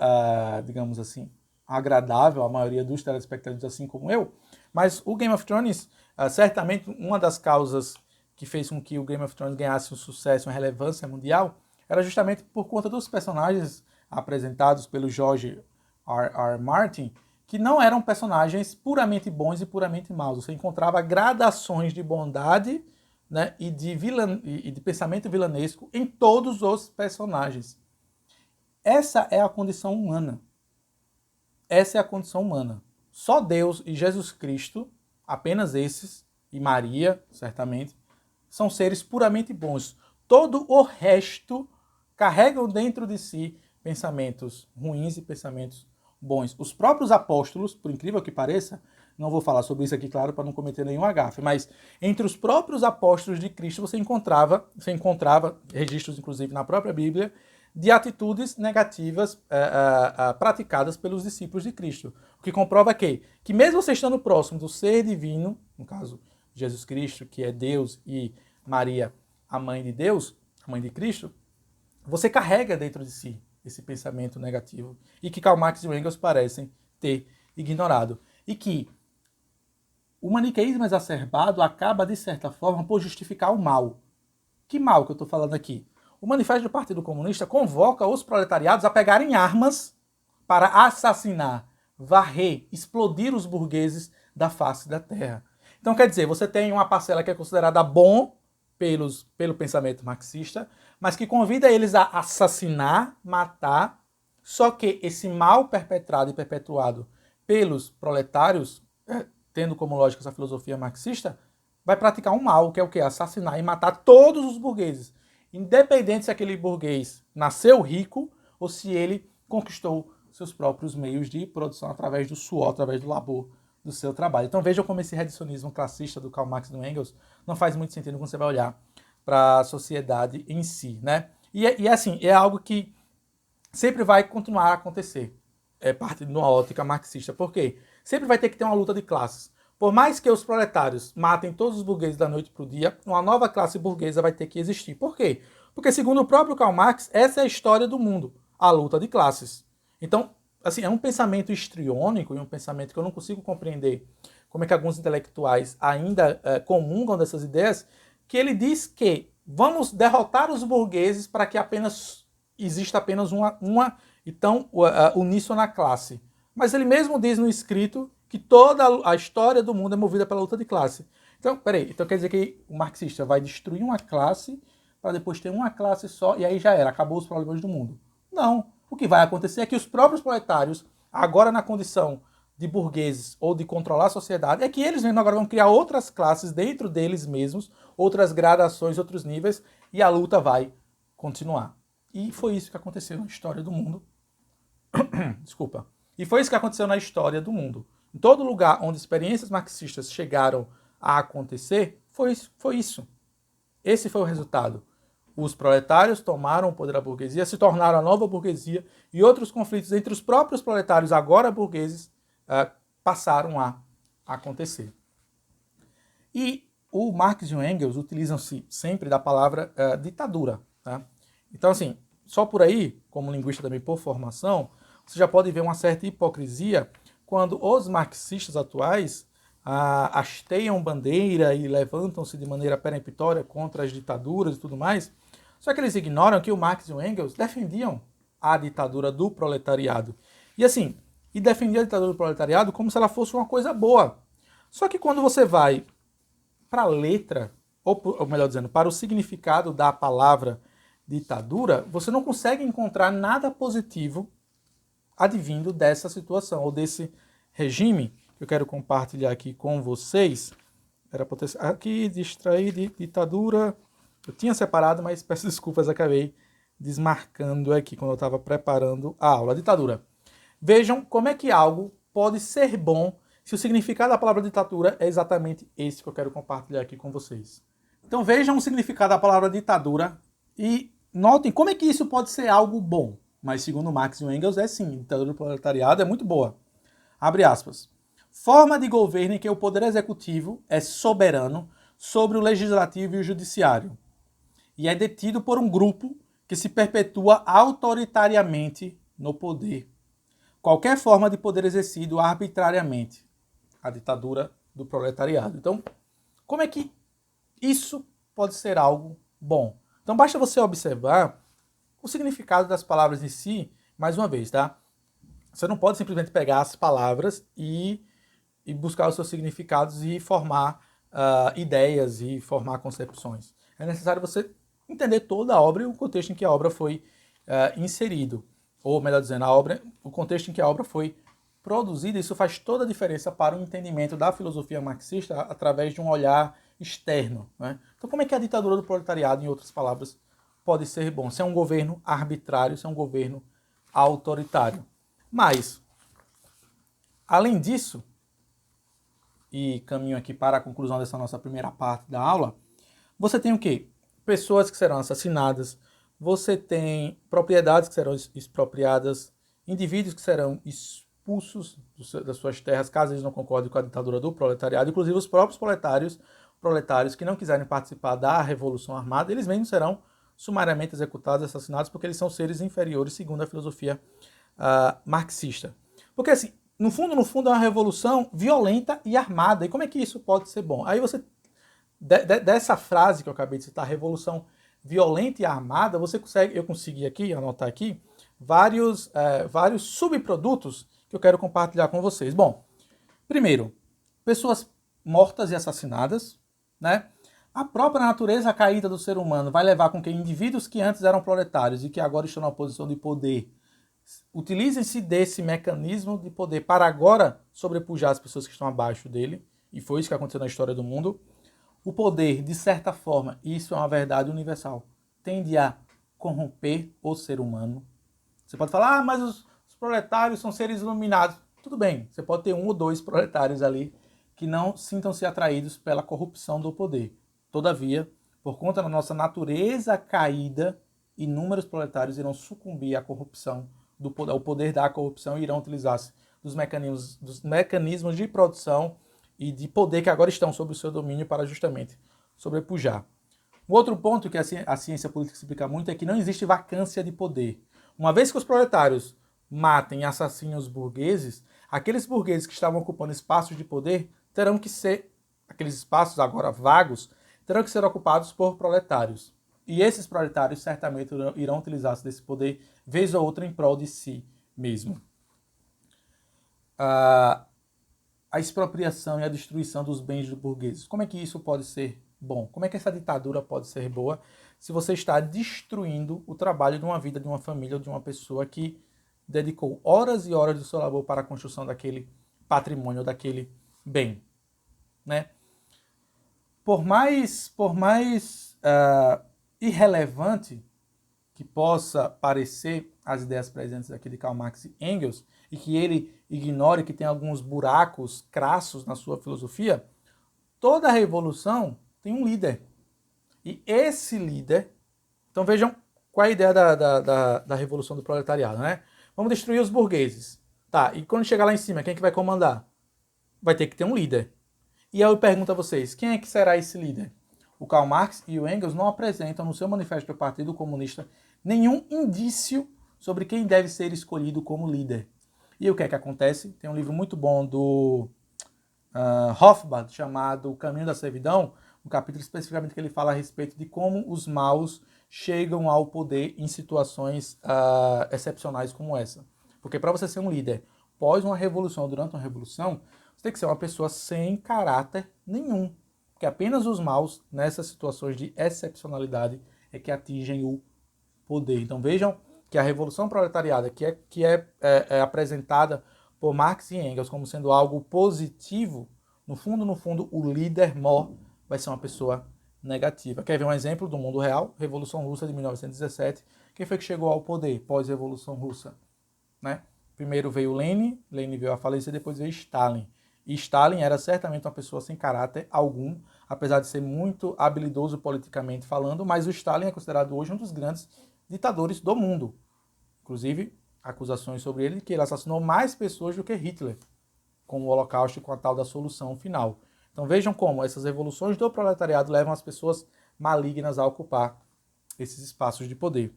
digamos assim, agradável à maioria dos telespectadores, assim como eu. Mas o Game of Thrones, certamente, uma das causas que fez com que o Game of Thrones ganhasse um sucesso, uma relevância mundial, era justamente por conta dos personagens apresentados pelo George R. Martin, que não eram personagens puramente bons e puramente maus. Você encontrava gradações de bondade, né, e de pensamento vilanesco em todos os personagens. Essa é a condição humana. Essa é a condição humana. Só Deus e Jesus Cristo, apenas esses, e Maria, certamente, são seres puramente bons. Todo o resto carregam dentro de si pensamentos ruins e pensamentos bons. Os próprios apóstolos, por incrível que pareça, não vou falar sobre isso aqui, claro, para não cometer nenhum agafe, mas entre os próprios apóstolos de Cristo você encontrava registros, inclusive na própria Bíblia, de atitudes negativas praticadas pelos discípulos de Cristo. O que comprova que mesmo você estando próximo do ser divino, no caso Jesus Cristo, que é Deus, e Maria, a mãe de Deus, a mãe de Cristo, você carrega dentro de si esse pensamento negativo e que Karl Marx e Engels parecem ter ignorado. E que o maniqueísmo exacerbado acaba, de certa forma, por justificar o mal. Que mal que eu estou falando aqui? O Manifesto do Partido Comunista convoca os proletariados a pegarem armas para assassinar, varrer, explodir os burgueses da face da terra. Então, quer dizer, você tem uma parcela que é considerada bom pelo pensamento marxista, mas que convida eles a assassinar, matar, só que esse mal perpetrado e perpetuado pelos proletários, tendo como lógica essa filosofia marxista, vai praticar um mal, que é o quê? Assassinar e matar todos os burgueses, independente se aquele burguês nasceu rico ou se ele conquistou seus próprios meios de produção através do suor, através do labor do seu trabalho. Então vejam como esse reducionismo classista do Karl Marx e do Engels não faz muito sentido quando você vai olhar para a sociedade em si, né? E assim, é algo que sempre vai continuar a acontecer, parte de uma ótica marxista. Por quê? Sempre vai ter que ter uma luta de classes. Por mais que os proletários matem todos os burgueses da noite para o dia, uma nova classe burguesa vai ter que existir. Por quê? Porque, segundo o próprio Karl Marx, essa é a história do mundo, a luta de classes. Então, assim, é um pensamento histriônico e um pensamento que eu não consigo compreender como é que alguns intelectuais ainda comungam dessas ideias, que ele diz que vamos derrotar os burgueses para que exista apenas uma então, uníssona classe. Mas ele mesmo diz no escrito que toda a história do mundo é movida pela luta de classe. Então, peraí, então quer dizer que o marxista vai destruir uma classe para depois ter uma classe só e aí já era, acabou os problemas do mundo. Não. O que vai acontecer é que os próprios proletários, agora na condição de burgueses ou de controlar a sociedade, é que eles mesmos agora vão criar outras classes dentro deles mesmos, outras gradações, outros níveis, e a luta vai continuar. E foi isso que aconteceu na história do mundo. Desculpa. E foi isso que aconteceu na história do mundo. Em todo lugar onde experiências marxistas chegaram a acontecer, foi isso. Esse foi o resultado. Os proletários tomaram o poder da burguesia, se tornaram a nova burguesia, e outros conflitos entre os próprios proletários, agora burgueses, passaram a acontecer. E o Marx e o Engels utilizam-se sempre da palavra ditadura. Tá? Então, assim, só por aí, como linguista também por formação, você já pode ver uma certa hipocrisia quando os marxistas atuais hasteiam bandeira e levantam-se de maneira peremptória contra as ditaduras e tudo mais, só que eles ignoram que o Marx e o Engels defendiam a ditadura do proletariado. E assim, defendiam a ditadura do proletariado como se ela fosse uma coisa boa. Só que quando você vai para a letra ou melhor dizendo, para o significado da palavra ditadura, você não consegue encontrar nada positivo advindo dessa situação, ou desse regime, que eu quero compartilhar aqui com vocês. Era para ter aqui, distrair de ditadura. Eu tinha separado, mas peço desculpas, acabei desmarcando aqui quando eu estava preparando a aula. Ditadura. Vejam como é que algo pode ser bom se o significado da palavra ditadura é exatamente esse que eu quero compartilhar aqui com vocês. Então vejam o significado da palavra ditadura e notem como é que isso pode ser algo bom. Mas segundo Marx e Engels é sim, ditadura do proletariado é muito boa. Abre aspas. Forma de governo em que o poder executivo é soberano sobre o legislativo e o judiciário e é detido por um grupo que se perpetua autoritariamente no poder. Qualquer forma de poder exercido arbitrariamente. A ditadura do proletariado. Então, como é que isso pode ser algo bom? Então, basta você observar o significado das palavras em si, mais uma vez, tá? Você não pode simplesmente pegar as palavras e buscar os seus significados e formar ideias e formar concepções. É necessário você entender toda a obra e o contexto em que a obra foi inserido. Ou, melhor dizendo, o contexto em que a obra foi produzida. Isso faz toda a diferença para o entendimento da filosofia marxista através de um olhar externo. Né? Então, como é que a ditadura do proletariado, em outras palavras, pode ser bom? Se é um governo arbitrário, se é um governo autoritário. Mas, além disso, e caminho aqui para a conclusão dessa nossa primeira parte da aula, você tem o quê? Pessoas que serão assassinadas, você tem propriedades que serão expropriadas, indivíduos que serão expulsos das suas terras, caso eles não concordem com a ditadura do proletariado, inclusive os próprios proletários que não quiserem participar da Revolução Armada, eles mesmos serão sumariamente executados, assassinados, porque eles são seres inferiores, segundo a filosofia marxista. Porque assim, no fundo é uma revolução violenta e armada. E como é que isso pode ser bom? Aí você, dessa frase que eu acabei de citar, revolução violenta e armada, eu consegui aqui, anotar aqui, vários subprodutos que eu quero compartilhar com vocês. Bom, primeiro, pessoas mortas e assassinadas, né? A própria natureza caída do ser humano vai levar com que indivíduos que antes eram proletários e que agora estão na posição de poder utilizem-se desse mecanismo de poder para agora sobrepujar as pessoas que estão abaixo dele, e foi isso que aconteceu na história do mundo. O poder, de certa forma, e isso é uma verdade universal, tende a corromper o ser humano. Você pode falar, mas os proletários são seres iluminados. Tudo bem, você pode ter um ou dois proletários ali que não sintam-se atraídos pela corrupção do poder. Todavia, por conta da nossa natureza caída, inúmeros proletários irão sucumbir à corrupção ao poder da corrupção e irão utilizar-se dos mecanismos de produção e de poder que agora estão sob o seu domínio para justamente sobrepujar. O outro ponto que a ciência política explica muito é que não existe vacância de poder. Uma vez que os proletários matem e assassinem os burgueses, aqueles burgueses que estavam ocupando espaços de poder terão que ser, aqueles espaços agora vagos, terão que ser ocupados por proletários. E esses proletários certamente irão utilizar-se desse poder, vez ou outra, em prol de si mesmo. A expropriação e a destruição dos bens dos burgueses. Como é que isso pode ser bom? Como é que essa ditadura pode ser boa se você está destruindo o trabalho de uma vida, de uma família ou de uma pessoa que dedicou horas e horas do seu labor para a construção daquele patrimônio, daquele bem, né? Por mais irrelevante que possa parecer as ideias presentes aqui de Karl Marx e Engels, e que ele ignore que tem alguns buracos crassos na sua filosofia, toda revolução tem um líder. E esse líder... Então vejam qual é a ideia da revolução do proletariado, né? Vamos destruir os burgueses. Tá, e quando chegar lá em cima, quem é que vai comandar? Vai ter que ter um líder. E aí eu pergunto a vocês, quem é que será esse líder? O Karl Marx e o Engels não apresentam no seu manifesto do Partido Comunista nenhum indício sobre quem deve ser escolhido como líder. E o que é que acontece? Tem um livro muito bom do Hofbauer, chamado O Caminho da Servidão, um capítulo especificamente que ele fala a respeito de como os maus chegam ao poder em situações excepcionais como essa. Porque para você ser um líder pós uma revolução, durante uma revolução, você tem que ser uma pessoa sem caráter nenhum. que apenas os maus, nessas situações de excepcionalidade, é que atingem o poder. Então vejam que a Revolução Proletariada, que é apresentada por Marx e Engels como sendo algo positivo, no fundo, o líder mor vai ser uma pessoa negativa. Quer ver um exemplo do mundo real? Revolução Russa de 1917. Quem foi que chegou ao poder pós-Revolução Russa? Né? Primeiro veio Lenin veio a falecer, depois veio Stalin. E Stalin era certamente uma pessoa sem caráter algum, apesar de ser muito habilidoso politicamente falando, mas o Stalin é considerado hoje um dos grandes ditadores do mundo. Inclusive, acusações sobre ele de que ele assassinou mais pessoas do que Hitler, com o Holocausto e com a tal da solução final. Então vejam como essas revoluções do proletariado levam as pessoas malignas a ocupar esses espaços de poder.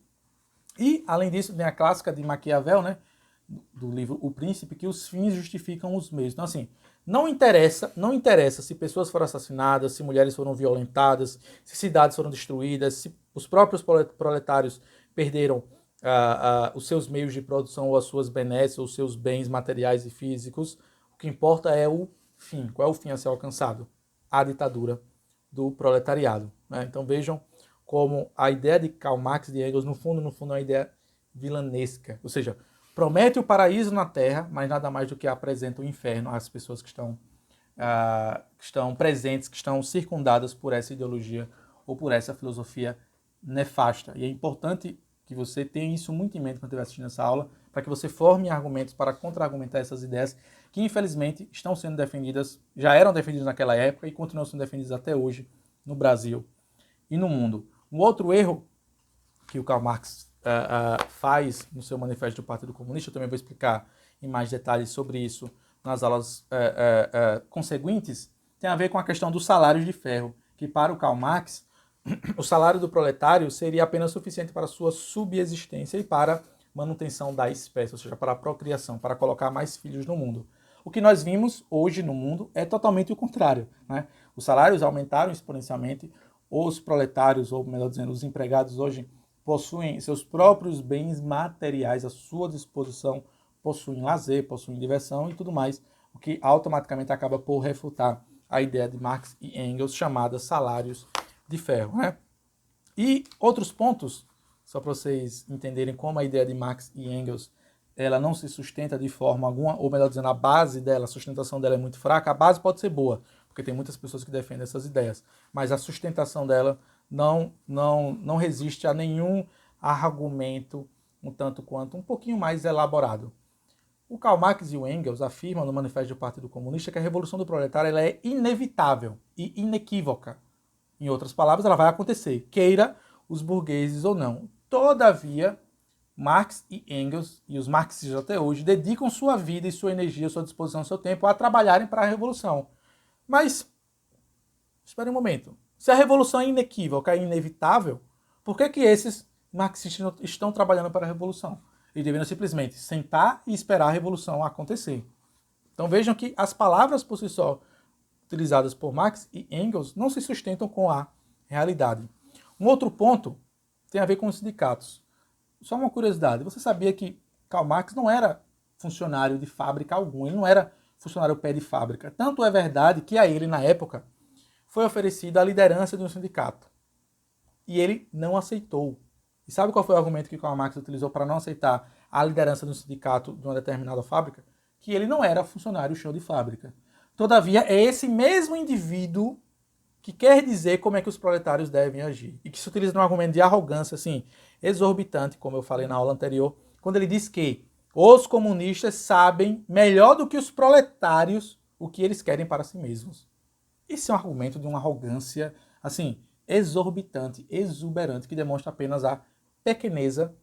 E, além disso, tem a clássica de Maquiavel, né, do livro O Príncipe, que os fins justificam os meios. Então, assim, não interessa se pessoas foram assassinadas, se mulheres foram violentadas, se cidades foram destruídas, se os próprios proletários perderam os seus meios de produção ou as suas benesses ou os seus bens materiais e físicos. O que importa é o fim. Qual é o fim a ser alcançado? A ditadura do proletariado. Né? Então vejam como a ideia de Karl Marx e de Engels, no fundo, é uma ideia vilanesca. Ou seja, promete o paraíso na Terra, mas nada mais do que apresenta o inferno às pessoas que estão presentes, que estão circundadas por essa ideologia ou por essa filosofia nefasta. E é importante que você tenha isso muito em mente quando estiver assistindo essa aula, para que você forme argumentos para contra-argumentar essas ideias que, infelizmente, estão sendo defendidas, já eram defendidas naquela época e continuam sendo defendidas até hoje no Brasil e no mundo. Um outro erro que o Karl Marx faz no seu Manifesto do Partido Comunista, eu também vou explicar em mais detalhes sobre isso nas aulas conseguintes, tem a ver com a questão dos salários de ferro, que para o Karl Marx, o salário do proletário seria apenas suficiente para sua subsistência e para manutenção da espécie, ou seja, para a procriação, para colocar mais filhos no mundo. O que nós vimos hoje no mundo é totalmente o contrário. Né? Os salários aumentaram exponencialmente, os proletários, ou melhor dizendo, os empregados hoje possuem seus próprios bens materiais à sua disposição, possuem lazer, possuem diversão e tudo mais, o que automaticamente acaba por refutar a ideia de Marx e Engels chamada salários de ferro. Né? E outros pontos, só para vocês entenderem como a ideia de Marx e Engels ela não se sustenta de forma alguma, ou melhor dizendo, a base dela, a sustentação dela é muito fraca. A base pode ser boa, porque tem muitas pessoas que defendem essas ideias, mas a sustentação dela não resiste a nenhum argumento um tanto quanto um pouquinho mais elaborado. O Karl Marx e o Engels afirmam no Manifesto do Partido Comunista que a Revolução do Proletário ela é inevitável e inequívoca. Em outras palavras, ela vai acontecer, queira os burgueses ou não. Todavia, Marx e Engels, e os marxistas até hoje, dedicam sua vida e sua energia, sua disposição, seu tempo a trabalharem para a Revolução. Mas, espere um momento. Se a Revolução é inequívoca, é inevitável, por que esses marxistas não estão trabalhando para a Revolução? Eles deveriam simplesmente sentar e esperar a Revolução acontecer. Então vejam que as palavras por si só, utilizadas por Marx e Engels, não se sustentam com a realidade. Um outro ponto tem a ver com os sindicatos. Só uma curiosidade, você sabia que Karl Marx não era funcionário de fábrica algum, ele não era funcionário pé de fábrica. Tanto é verdade que a ele, na época, foi oferecida a liderança de um sindicato. E ele não aceitou. E sabe qual foi o argumento que Karl Marx utilizou para não aceitar a liderança de um sindicato de uma determinada fábrica? Que ele não era funcionário chão de fábrica. Todavia, é esse mesmo indivíduo que quer dizer como é que os proletários devem agir. E que se utiliza um argumento de arrogância, assim, exorbitante, como eu falei na aula anterior, quando ele diz que os comunistas sabem melhor do que os proletários o que eles querem para si mesmos. Esse é um argumento de uma arrogância, assim, exorbitante, exuberante, que demonstra apenas a pequeneza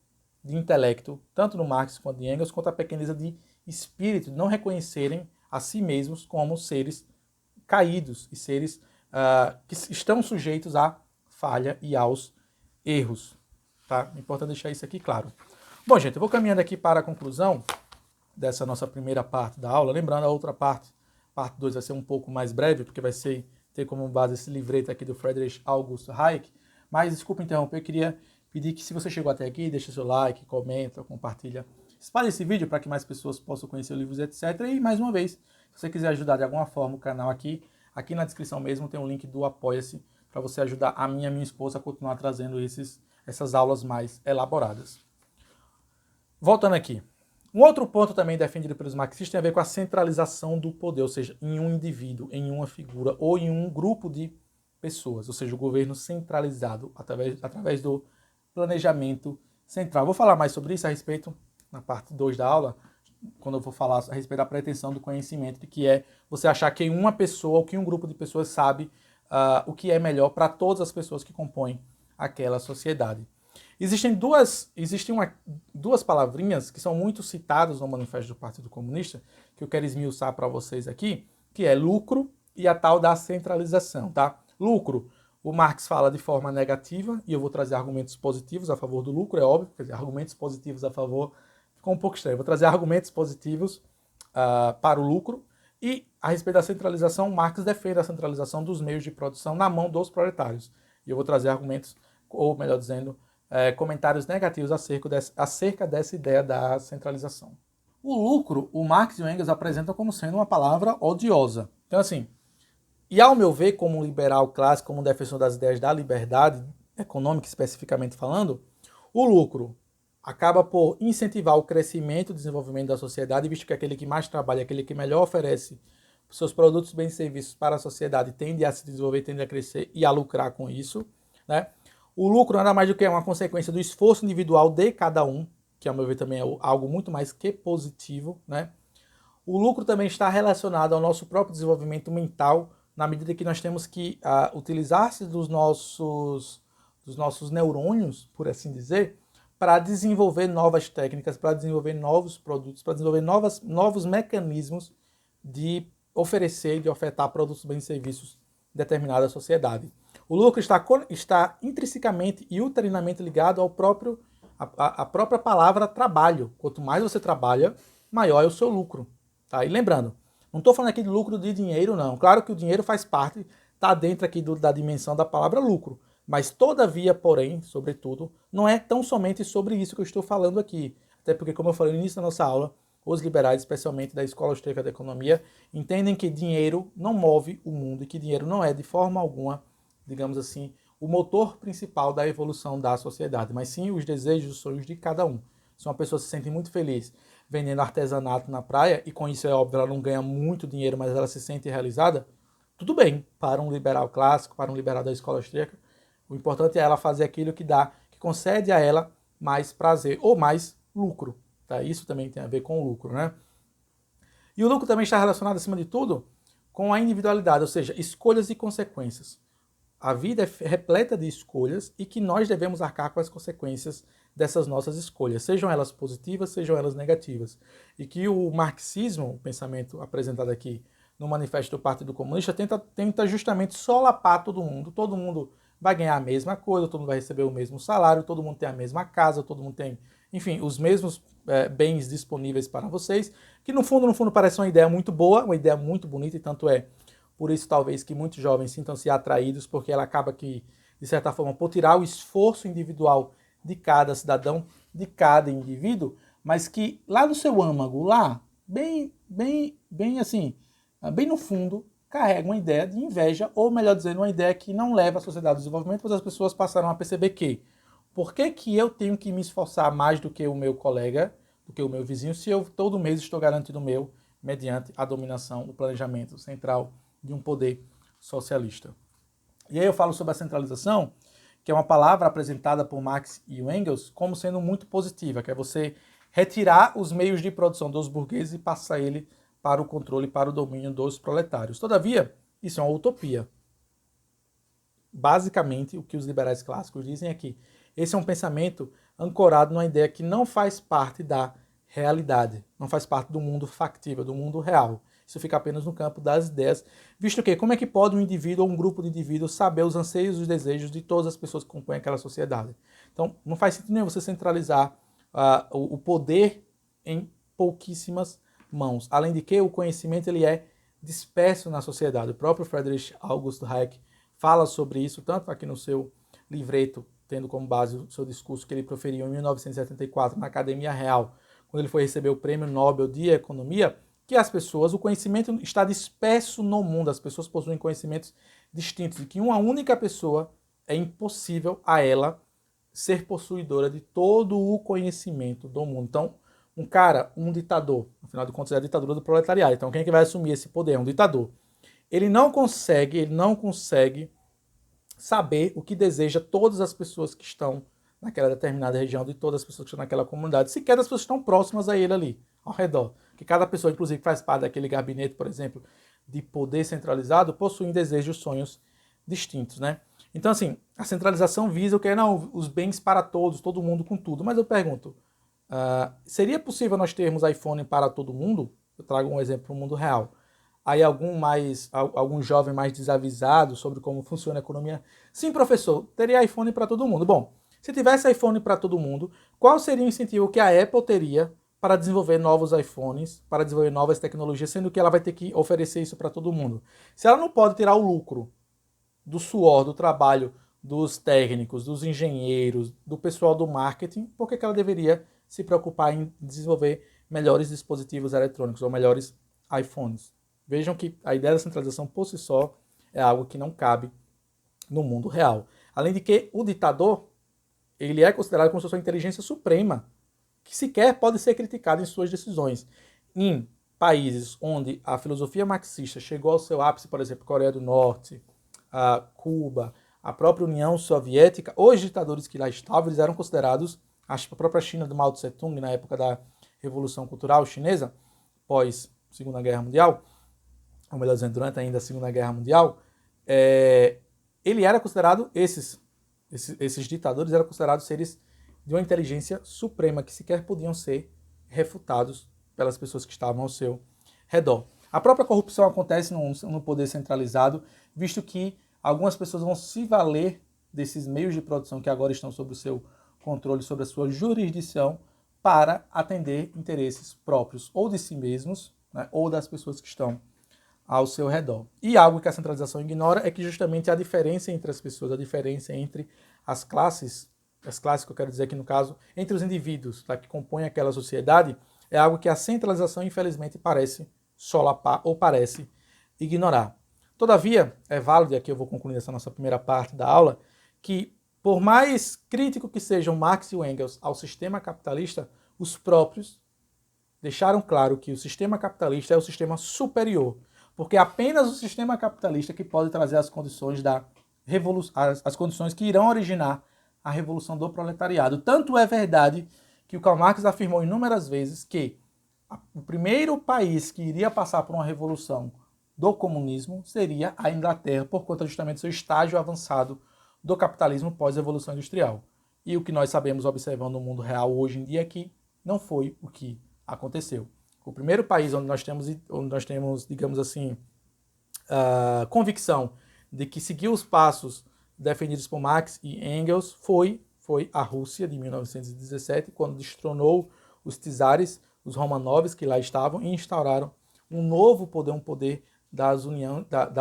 de intelecto, tanto no Marx quanto em Engels, quanto a pequeneza de espírito, de não reconhecerem a si mesmos como seres caídos e seres que estão sujeitos à falha e aos erros. Tá? É importante deixar isso aqui claro. Bom, gente, eu vou caminhando aqui para a conclusão dessa nossa primeira parte da aula. Lembrando, a outra parte 2 vai ser um pouco mais breve, porque vai ter como base esse livreto aqui do Friedrich August Hayek. Mas, desculpa interromper, eu queria pedir que se você chegou até aqui, deixa seu like, comenta, compartilha. Espalhe esse vídeo para que mais pessoas possam conhecer o livro, etc. E, mais uma vez, se você quiser ajudar de alguma forma o canal aqui, Aqui na descrição mesmo tem um link do Apoia-se para você ajudar a minha esposa a continuar trazendo essas aulas mais elaboradas. Voltando aqui. Um outro ponto também defendido pelos marxistas tem a ver com a centralização do poder, ou seja, em um indivíduo, em uma figura ou em um grupo de pessoas, ou seja, o governo centralizado através do planejamento central. Vou falar mais sobre isso a respeito na parte 2 da aula, quando eu vou falar a respeito da pretensão do conhecimento, que é você achar que uma pessoa ou que um grupo de pessoas sabe o que é melhor para todas as pessoas que compõem aquela sociedade. Existem duas palavrinhas que são muito citadas no Manifesto do Partido Comunista, que eu quero esmiuçar para vocês aqui, que é lucro e a tal da centralização, tá? Lucro, o Marx fala de forma negativa, e eu vou trazer argumentos positivos a favor do lucro, é óbvio, quer dizer, argumentos positivos a favor, ficou um pouco estranho, vou trazer argumentos positivos para o lucro, e a respeito da centralização, Marx defende a centralização dos meios de produção na mão dos proletários, e eu vou trazer argumentos, ou melhor dizendo, comentários negativos acerca dessa ideia da centralização. O lucro, o Marx e o Engels apresentam como sendo uma palavra odiosa. Então, assim, e ao meu ver, como um liberal clássico, como um defensor das ideias da liberdade econômica, especificamente falando, o lucro acaba por incentivar o crescimento e desenvolvimento da sociedade, visto que aquele que mais trabalha, aquele que melhor oferece seus produtos, bens e serviços para a sociedade, tende a se desenvolver, tende a crescer e a lucrar com isso, né? O lucro nada mais do que uma consequência do esforço individual de cada um, que ao meu ver também é algo muito mais que positivo, né? O lucro também está relacionado ao nosso próprio desenvolvimento mental, na medida que nós temos que utilizar-se dos nossos neurônios, por assim dizer, para desenvolver novas técnicas, para desenvolver novos produtos, para desenvolver novos mecanismos de oferecer, de ofertar produtos, bens e serviços em determinada sociedade. O lucro está intrinsecamente e uterinamente ligado à própria palavra trabalho. Quanto mais você trabalha, maior é o seu lucro. Tá? E lembrando, não estou falando aqui de lucro de dinheiro, não. Claro que o dinheiro faz parte, está dentro aqui da dimensão da palavra lucro. Mas todavia, porém, sobretudo, não é tão somente sobre isso que eu estou falando aqui. Até porque, como eu falei no início da nossa aula, os liberais, especialmente da Escola Austríaca de Economia, entendem que dinheiro não move o mundo e que dinheiro não é, de forma alguma, digamos assim, o motor principal da evolução da sociedade, mas sim os desejos, os sonhos de cada um. Se uma pessoa se sente muito feliz vendendo artesanato na praia, e com isso é óbvio, ela não ganha muito dinheiro, mas ela se sente realizada, tudo bem, para um liberal clássico, para um liberal da escola austríaca, o importante é ela fazer aquilo que concede a ela mais prazer ou mais lucro. Tá? Isso também tem a ver com o lucro, né? E o lucro também está relacionado, acima de tudo, com a individualidade, ou seja, escolhas e consequências. A vida é repleta de escolhas e que nós devemos arcar com as consequências dessas nossas escolhas, sejam elas positivas, sejam elas negativas. E que o marxismo, o pensamento apresentado aqui no Manifesto do Partido Comunista, tenta justamente solapar todo mundo vai ganhar a mesma coisa, todo mundo vai receber o mesmo salário, todo mundo tem a mesma casa, todo mundo tem, enfim, os mesmos bens disponíveis para vocês, que no fundo parece uma ideia muito boa, uma ideia muito bonita, e tanto é por isso talvez que muitos jovens sintam-se atraídos, porque ela acaba que, de certa forma, por tirar o esforço individual de cada cidadão, de cada indivíduo, mas que lá no seu âmago, lá, bem assim, bem no fundo, carrega uma ideia de inveja, ou melhor dizendo, uma ideia que não leva a sociedade ao desenvolvimento, pois as pessoas passaram a perceber que por que eu tenho que me esforçar mais do que o meu colega, do que o meu vizinho, se eu todo mês estou garantindo o meu mediante a dominação, o planejamento central de um poder socialista. E aí eu falo sobre a centralização, que é uma palavra apresentada por Marx e Engels como sendo muito positiva, que é você retirar os meios de produção dos burgueses e passar ele para o controle, para o domínio dos proletários. Todavia, isso é uma utopia. Basicamente, o que os liberais clássicos dizem é que esse é um pensamento ancorado numa ideia que não faz parte da realidade, não faz parte do mundo factível, do mundo real. Isso fica apenas no campo das ideias, visto que como é que pode um indivíduo ou um grupo de indivíduos saber os anseios e os desejos de todas as pessoas que compõem aquela sociedade? Então, não faz sentido nenhum você centralizar o poder em pouquíssimas mãos. Além de que o conhecimento ele é disperso na sociedade. O próprio Friedrich August Hayek fala sobre isso, tanto aqui no seu livreto, tendo como base o seu discurso que ele proferiu em 1974 na Academia Real, quando ele foi receber o Prêmio Nobel de Economia, que as pessoas, o conhecimento está disperso no mundo, as pessoas possuem conhecimentos distintos, e que uma única pessoa é impossível a ela ser possuidora de todo o conhecimento do mundo. Então, um ditador, afinal de contas é a ditadura do proletariado, então quem é que vai assumir esse poder? É um ditador. Ele não consegue saber o que deseja todas as pessoas que estão naquela determinada região, de todas as pessoas que estão naquela comunidade, sequer das pessoas que estão próximas a ele ali, ao redor. Que cada pessoa, inclusive, que faz parte daquele gabinete, por exemplo, de poder centralizado, possui desejos, sonhos distintos, né? Então, assim, a centralização visa o que? Não, os bens para todos, todo mundo com tudo. Mas eu pergunto, seria possível nós termos iPhone para todo mundo? Eu trago um exemplo para o mundo real. Aí algum jovem mais desavisado sobre como funciona a economia. Sim, professor, teria iPhone para todo mundo. Bom, se tivesse iPhone para todo mundo, qual seria o incentivo que a Apple teria para desenvolver novos iPhones, para desenvolver novas tecnologias, sendo que ela vai ter que oferecer isso para todo mundo? Se ela não pode tirar o lucro do suor, do trabalho dos técnicos, dos engenheiros, do pessoal do marketing, por que ela deveria se preocupar em desenvolver melhores dispositivos eletrônicos ou melhores iPhones? Vejam que a ideia da centralização por si só é algo que não cabe no mundo real. Além de que o ditador, ele é considerado como se fosse uma inteligência suprema, que sequer pode ser criticado em suas decisões. Em países onde a filosofia marxista chegou ao seu ápice, por exemplo, Coreia do Norte, Cuba, a própria União Soviética, os ditadores que lá estavam, eles eram considerados, a própria China do Mao Tse Tung, na época da Revolução Cultural Chinesa, pós Segunda Guerra Mundial, ou melhor dizendo, durante ainda a Segunda Guerra Mundial, ele era considerado, esses ditadores eram considerados seres de uma inteligência suprema, que sequer podiam ser refutados pelas pessoas que estavam ao seu redor. A própria corrupção acontece no poder centralizado, visto que algumas pessoas vão se valer desses meios de produção que agora estão sob o seu controle, sob a sua jurisdição, para atender interesses próprios, ou de si mesmos, né, ou das pessoas que estão ao seu redor. E algo que a centralização ignora é que justamente a diferença entre as pessoas, a diferença entre as classes que eu quero dizer aqui no caso, entre os indivíduos, tá, que compõem aquela sociedade, é algo que a centralização, infelizmente, parece solapar ou parece ignorar. Todavia, é válido, e aqui eu vou concluir essa nossa primeira parte da aula, que por mais crítico que sejam Marx e Engels ao sistema capitalista, os próprios deixaram claro que o sistema capitalista é o sistema superior, porque é apenas o sistema capitalista que pode trazer as condições as condições que irão originar a revolução do proletariado. Tanto é verdade que o Karl Marx afirmou inúmeras vezes que o primeiro país que iria passar por uma revolução do comunismo seria a Inglaterra, por conta justamente do seu estágio avançado do capitalismo pós-revolução industrial. E o que nós sabemos observando no mundo real hoje em dia é que não foi o que aconteceu. O primeiro país onde nós temos, digamos assim, a convicção de que seguiu os passos defendidos por Marx e Engels foi a Rússia, de 1917, quando destronou os czares, os Romanovs que lá estavam, e instauraram um novo poder, um poder da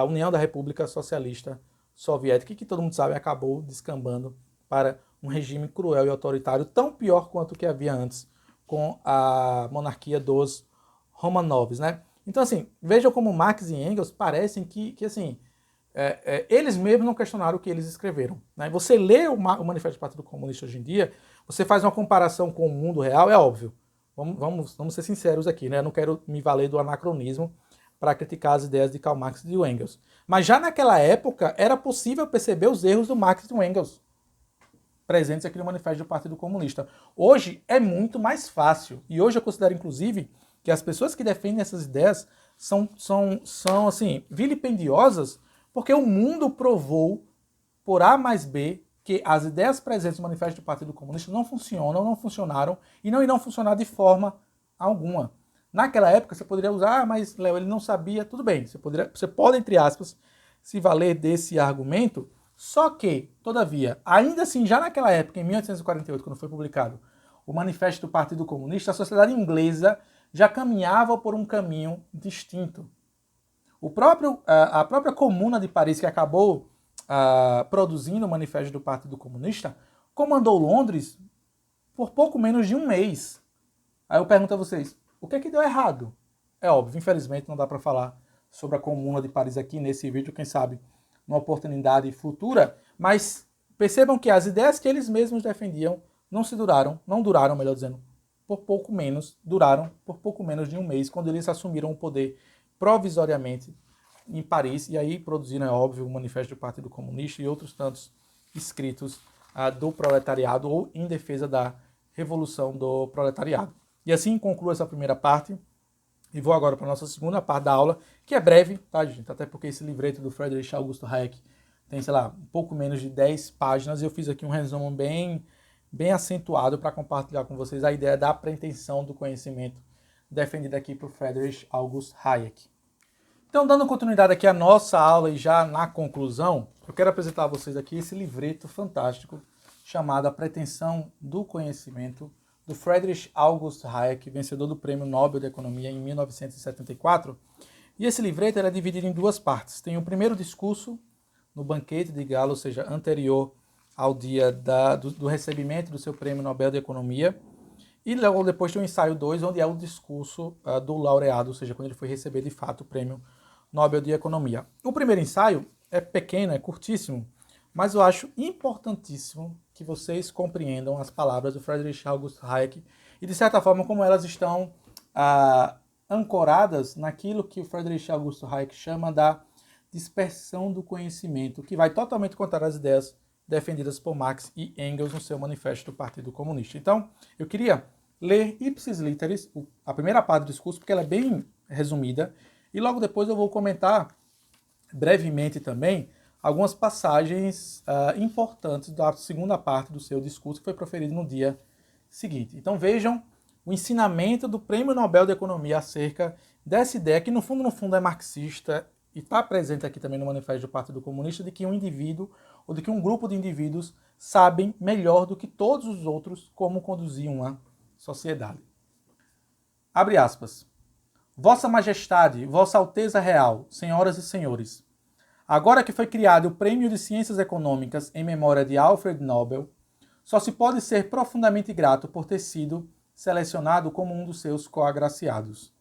União da República Socialista Soviética, que todo mundo sabe acabou descambando para um regime cruel e autoritário, tão pior quanto o que havia antes com a monarquia dos Romanovs, né? Então, assim, vejam como Marx e Engels parecem que assim, eles mesmos não questionaram o que eles escreveram, né? Você lê o Manifesto do Partido Comunista hoje em dia, você faz uma comparação com o mundo real, é óbvio. Vamos ser sinceros aqui, né? Eu não quero me valer do anacronismo para criticar as ideias de Karl Marx e de Engels. Mas já naquela época era possível perceber os erros do Marx e do Engels presentes aqui no Manifesto do Partido Comunista. Hoje é muito mais fácil. E hoje eu considero, inclusive, que as pessoas que defendem essas ideias são assim, vilipendiosas, porque o mundo provou, por A mais B, que as ideias presentes no Manifesto do Partido Comunista não funcionam, não funcionaram e não irão funcionar de forma alguma. Naquela época você poderia usar, mas Léo, ele não sabia, tudo bem, você pode, entre aspas, se valer desse argumento, só que, todavia, ainda assim, já naquela época, em 1848, quando foi publicado o Manifesto do Partido Comunista, a sociedade inglesa já caminhava por um caminho distinto. A própria Comuna de Paris, que acabou produzindo o Manifesto do Partido Comunista, comandou Londres por pouco menos de um mês. Aí eu pergunto a vocês, o que é que deu errado? É óbvio, infelizmente não dá para falar sobre a Comuna de Paris aqui nesse vídeo, quem sabe numa oportunidade futura, mas percebam que as ideias que eles mesmos defendiam não duraram, melhor dizendo, duraram por pouco menos de um mês, quando eles assumiram o poder provisoriamente em Paris, e aí produziram, é óbvio, o Manifesto do Partido Comunista e outros tantos escritos do proletariado ou em defesa da revolução do proletariado. E assim concluo essa primeira parte, e vou agora para a nossa segunda parte da aula, que é breve, tá, gente? Até porque esse livreto do Friedrich August Hayek tem, sei lá, um pouco menos de 10 páginas, e eu fiz aqui um resumo bem acentuado para compartilhar com vocês a ideia da pretensão do conhecimento defendida aqui por Friedrich August Hayek. Então, dando continuidade aqui à nossa aula e já na conclusão, eu quero apresentar a vocês aqui esse livreto fantástico chamado A Pretensão do Conhecimento, do Friedrich August Hayek, vencedor do Prêmio Nobel de Economia em 1974. E esse livreto é dividido em duas partes. Tem o primeiro discurso, no banquete de gala, ou seja, anterior ao dia do recebimento do seu Prêmio Nobel de Economia, e logo depois tem o ensaio 2, onde é o discurso do laureado, ou seja, quando ele foi receber de fato o Prêmio Nobel de Economia. O primeiro ensaio é pequeno, é curtíssimo, mas eu acho importantíssimo que vocês compreendam as palavras do Friedrich August Hayek e, de certa forma, como elas estão ancoradas naquilo que o Friedrich August Hayek chama da dispersão do conhecimento, que vai totalmente contra as ideias defendidas por Marx e Engels no seu Manifesto do Partido Comunista. Então, eu queria ler ipsis literis a primeira parte do discurso, porque ela é bem resumida, e logo depois eu vou comentar brevemente também algumas passagens importantes da segunda parte do seu discurso, que foi proferido no dia seguinte. Então vejam o ensinamento do Prêmio Nobel de Economia acerca dessa ideia, que no fundo é marxista, e está presente aqui também no Manifesto do Partido Comunista, de que um indivíduo ou de que um grupo de indivíduos sabem melhor do que todos os outros como conduzir uma sociedade. Abre aspas. Vossa Majestade, Vossa Alteza Real, senhoras e senhores, agora que foi criado o Prêmio de Ciências Econômicas em memória de Alfred Nobel, só se pode ser profundamente grato por ter sido selecionado como um dos seus coagraciados.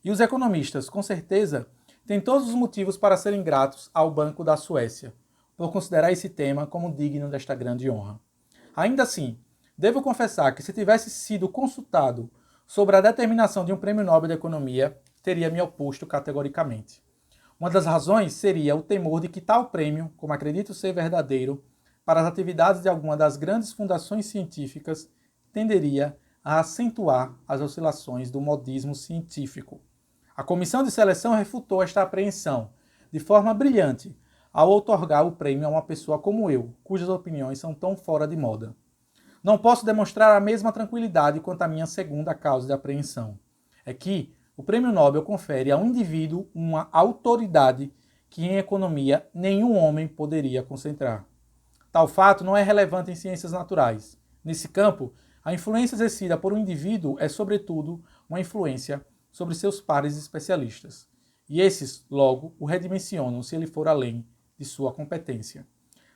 E os economistas, com certeza, têm todos os motivos para serem gratos ao Banco da Suécia, por considerar esse tema como digno desta grande honra. Ainda assim, devo confessar que se tivesse sido consultado sobre a determinação de um Prêmio Nobel de Economia, teria me oposto categoricamente. Uma das razões seria o temor de que tal prêmio, como acredito ser verdadeiro, para as atividades de alguma das grandes fundações científicas, tenderia a acentuar as oscilações do modismo científico. A comissão de seleção refutou esta apreensão, de forma brilhante, ao outorgar o prêmio a uma pessoa como eu, cujas opiniões são tão fora de moda. Não posso demonstrar a mesma tranquilidade quanto à minha segunda causa de apreensão. É que o Prêmio Nobel confere a um indivíduo uma autoridade que em economia nenhum homem poderia concentrar. Tal fato não é relevante em ciências naturais. Nesse campo, a influência exercida por um indivíduo é, sobretudo, uma influência sobre seus pares especialistas. E esses, logo, o redimensionam se ele for além de sua competência.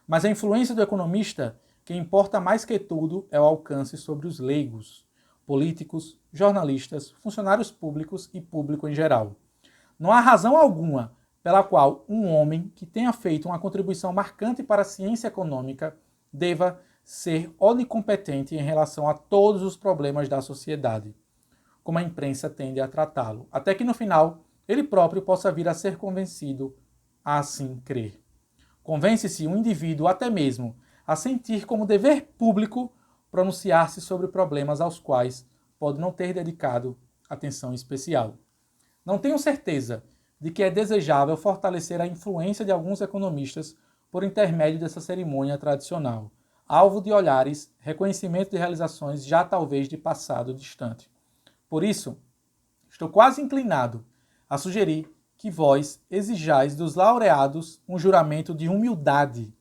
Mas a influência do economista, que importa mais que tudo, é o alcance sobre os leigos, políticos, jornalistas, funcionários públicos e público em geral. Não há razão alguma pela qual um homem que tenha feito uma contribuição marcante para a ciência econômica deva ser onicompetente em relação a todos os problemas da sociedade, como a imprensa tende a tratá-lo, até que no final ele próprio possa vir a ser convencido a assim crer. Convence-se um indivíduo até mesmo a sentir como dever público pronunciar-se sobre problemas aos quais pode não ter dedicado atenção especial. Não tenho certeza de que é desejável fortalecer a influência de alguns economistas por intermédio dessa cerimônia tradicional, alvo de olhares, reconhecimento de realizações já talvez de passado distante. Por isso, estou quase inclinado a sugerir que vós exijais dos laureados um juramento de humildade,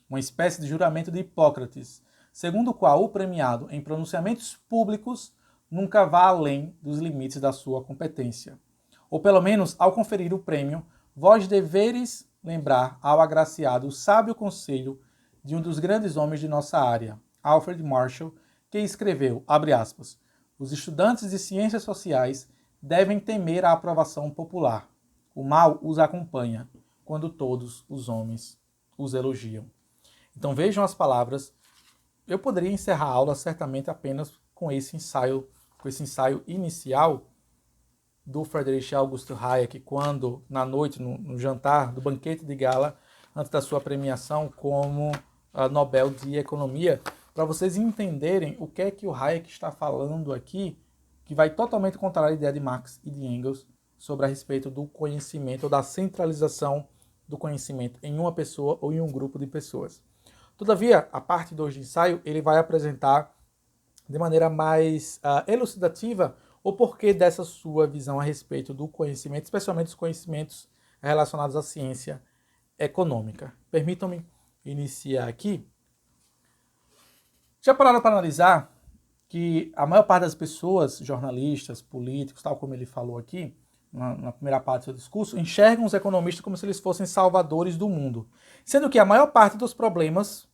uma espécie de juramento de Hipócrates, segundo o qual o premiado em pronunciamentos públicos nunca vá além dos limites da sua competência. Ou pelo menos, ao conferir o prêmio, vós deveres lembrar ao agraciado o sábio conselho de um dos grandes homens de nossa área, Alfred Marshall, que escreveu, abre aspas, os estudantes de ciências sociais devem temer a aprovação popular. O mal os acompanha quando todos os homens os elogiam. Então vejam as palavras. Eu poderia encerrar a aula certamente apenas com esse ensaio inicial do Friedrich August Hayek, quando na noite, no jantar, do banquete de gala, antes da sua premiação como Nobel de Economia, para vocês entenderem o que é que o Hayek está falando aqui, que vai totalmente contrário à ideia de Marx e de Engels sobre a respeito do conhecimento, ou da centralização do conhecimento em uma pessoa ou em um grupo de pessoas. Todavia, a parte 2 do ensaio, ele vai apresentar de maneira mais elucidativa o porquê dessa sua visão a respeito do conhecimento, especialmente os conhecimentos relacionados à ciência econômica. Permitam-me iniciar aqui. Já pararam para analisar que a maior parte das pessoas, jornalistas, políticos, tal como ele falou aqui, na primeira parte do seu discurso, enxergam os economistas como se eles fossem salvadores do mundo, sendo que a maior parte dos problemas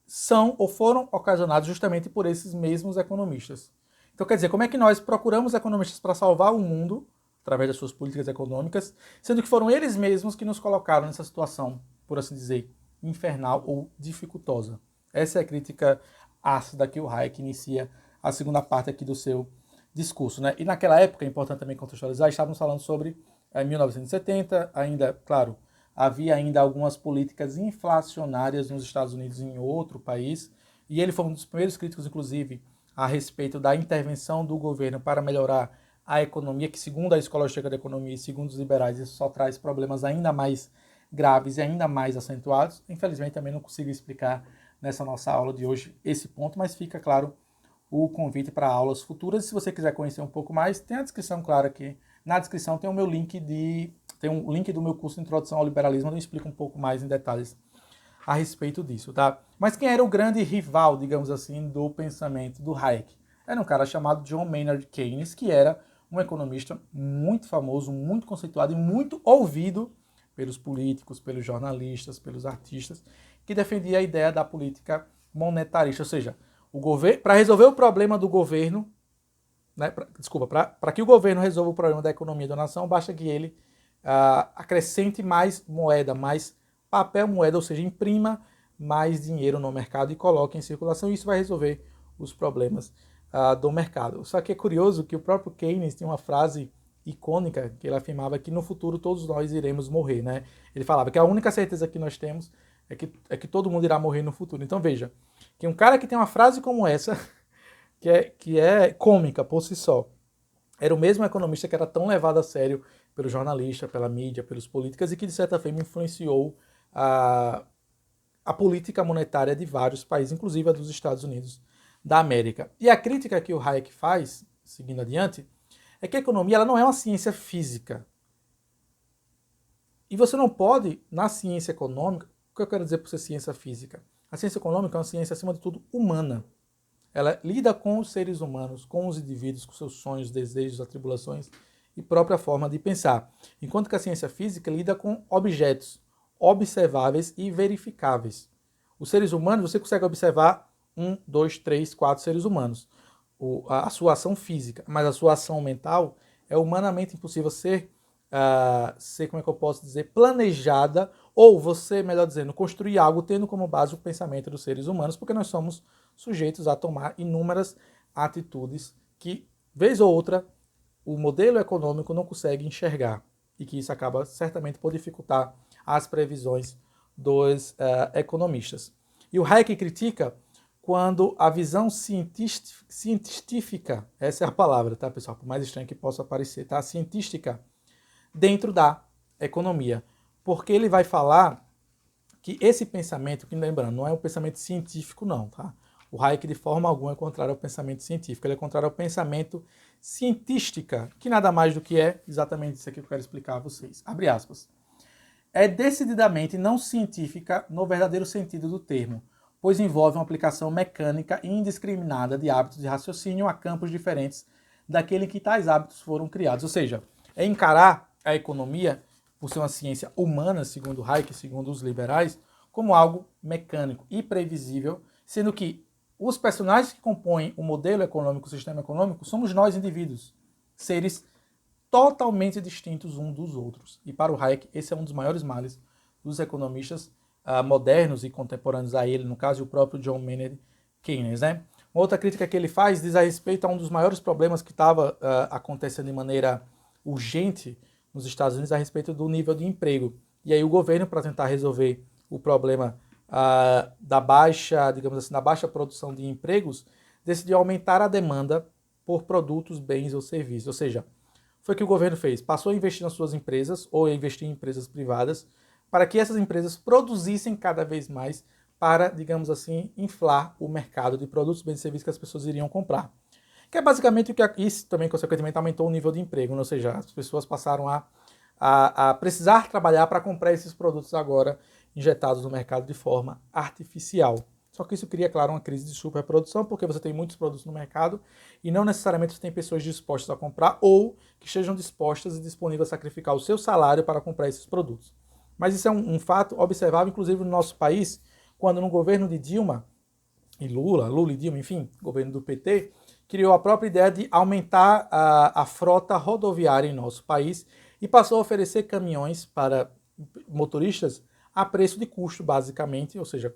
são ou foram ocasionados justamente por esses mesmos economistas. Então, quer dizer, como é que nós procuramos economistas para salvar o mundo, através das suas políticas econômicas, sendo que foram eles mesmos que nos colocaram nessa situação, por assim dizer, infernal ou dificultosa? Essa é a crítica ácida que o Hayek inicia a segunda parte aqui do seu discurso, né? E naquela época, é importante também contextualizar, estávamos falando sobre 1970, ainda, claro, havia ainda algumas políticas inflacionárias nos Estados Unidos e em outro país, e ele foi um dos primeiros críticos, inclusive, a respeito da intervenção do governo para melhorar a economia, que segundo a Escola Austríaca de Economia e segundo os liberais, isso só traz problemas ainda mais graves e ainda mais acentuados. Infelizmente, também não consigo explicar nessa nossa aula de hoje esse ponto, mas fica, claro, o convite para aulas futuras. Se você quiser conhecer um pouco mais, tem a descrição, claro, aqui. Na descrição tem o meu link tem um link do meu curso de Introdução ao Liberalismo, onde eu explico um pouco mais em detalhes a respeito disso, tá? Mas quem era o grande rival, digamos assim, do pensamento do Hayek? Era um cara chamado John Maynard Keynes, que era um economista muito famoso, muito conceituado e muito ouvido pelos políticos, pelos jornalistas, pelos artistas, que defendia a ideia da política monetarista, ou seja, o governo, para resolver o problema do governo, né, para que o governo resolva o problema da economia da nação, basta que ele acrescente mais moeda, mais papel moeda, ou seja, imprima mais dinheiro no mercado e coloque em circulação, e isso vai resolver os problemas do mercado. Só que é curioso que o próprio Keynes tem uma frase icônica que ele afirmava que no futuro todos nós iremos morrer, né? Ele falava que a única certeza que nós temos é que todo mundo irá morrer no futuro. Então veja, que um cara que tem uma frase como essa, que é cômica por si só, era o mesmo economista que era tão levado a sério pelo jornalista, pela mídia, pelos políticos, e que de certa forma influenciou a política monetária de vários países, inclusive a dos Estados Unidos da América. E a crítica que o Hayek faz, seguindo adiante, é que a economia ela não é uma ciência física. E você não pode, na ciência econômica, o que eu quero dizer por ser ciência física? A ciência econômica é uma ciência, acima de tudo, humana. Ela lida com os seres humanos, com os indivíduos, com seus sonhos, desejos, atribulações e própria forma de pensar. Enquanto que a ciência física lida com objetos observáveis e verificáveis. Os seres humanos, você consegue observar 1, 2, 3, 4 seres humanos. A sua ação física, mas a sua ação mental é humanamente impossível ser, como é que eu posso dizer, planejada, ou você, melhor dizendo, construir algo tendo como base o pensamento dos seres humanos, porque nós somos sujeitos a tomar inúmeras atitudes que, vez ou outra, o modelo econômico não consegue enxergar, e que isso acaba certamente por dificultar as previsões dos economistas. E o Hayek critica quando a visão científica, essa é a palavra, tá, pessoal? Por mais estranho que possa parecer, tá? Científica, dentro da economia. Porque ele vai falar que esse pensamento, que lembrando, não é um pensamento científico, não, tá? O Hayek, de forma alguma, é contrário ao pensamento científico. Ele é contrário ao pensamento cientística, que nada mais do que é exatamente isso aqui que eu quero explicar a vocês. Abre aspas. É decididamente não científica no verdadeiro sentido do termo, pois envolve uma aplicação mecânica e indiscriminada de hábitos de raciocínio a campos diferentes daquele em que tais hábitos foram criados. Ou seja, é encarar a economia, por ser uma ciência humana, segundo Hayek, segundo os liberais, como algo mecânico e previsível, sendo que os personagens que compõem o modelo econômico, o sistema econômico, somos nós, indivíduos. seres totalmente distintos uns dos outros. E para o Hayek, esse é um dos maiores males dos economistas modernos e contemporâneos a ele, no caso, o próprio John Maynard Keynes, né? Uma outra crítica que ele faz diz a respeito a um dos maiores problemas que estava acontecendo de maneira urgente nos Estados Unidos a respeito do nível de emprego. E aí o governo, para tentar resolver o problema da baixa, digamos assim, da baixa produção de empregos, decidiu aumentar a demanda por produtos, bens ou serviços. Ou seja, foi o que o governo fez. Passou a investir nas suas empresas ou a investir em empresas privadas para que essas empresas produzissem cada vez mais para, digamos assim, inflar o mercado de produtos, bens e serviços que as pessoas iriam comprar. Que é basicamente o que isso também, consequentemente, aumentou o nível de emprego, né? Ou seja, as pessoas passaram a precisar trabalhar para comprar esses produtos agora injetados no mercado de forma artificial. Só que isso cria, claro, uma crise de superprodução, porque você tem muitos produtos no mercado e não necessariamente você tem pessoas dispostas a comprar ou que estejam dispostas e disponíveis a sacrificar o seu salário para comprar esses produtos. Mas isso é um fato observável, inclusive no nosso país, quando no governo de Dilma e Lula e Dilma, enfim, governo do PT, criou a própria ideia de aumentar a frota rodoviária em nosso país e passou a oferecer caminhões para motoristas a preço de custo, basicamente, ou seja,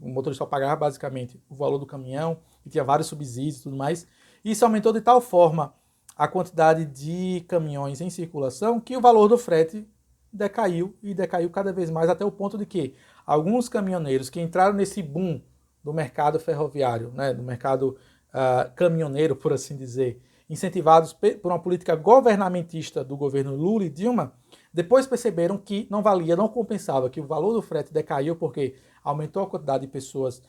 o motorista pagava basicamente o valor do caminhão e tinha vários subsídios e tudo mais. E isso aumentou de tal forma a quantidade de caminhões em circulação que o valor do frete decaiu e decaiu cada vez mais até o ponto de que alguns caminhoneiros que entraram nesse boom do mercado ferroviário, né, do mercado caminhoneiro, por assim dizer, incentivados por uma política governamentista do governo Lula e Dilma, depois perceberam que não valia, não compensava, que o valor do frete decaiu porque aumentou a quantidade de pessoas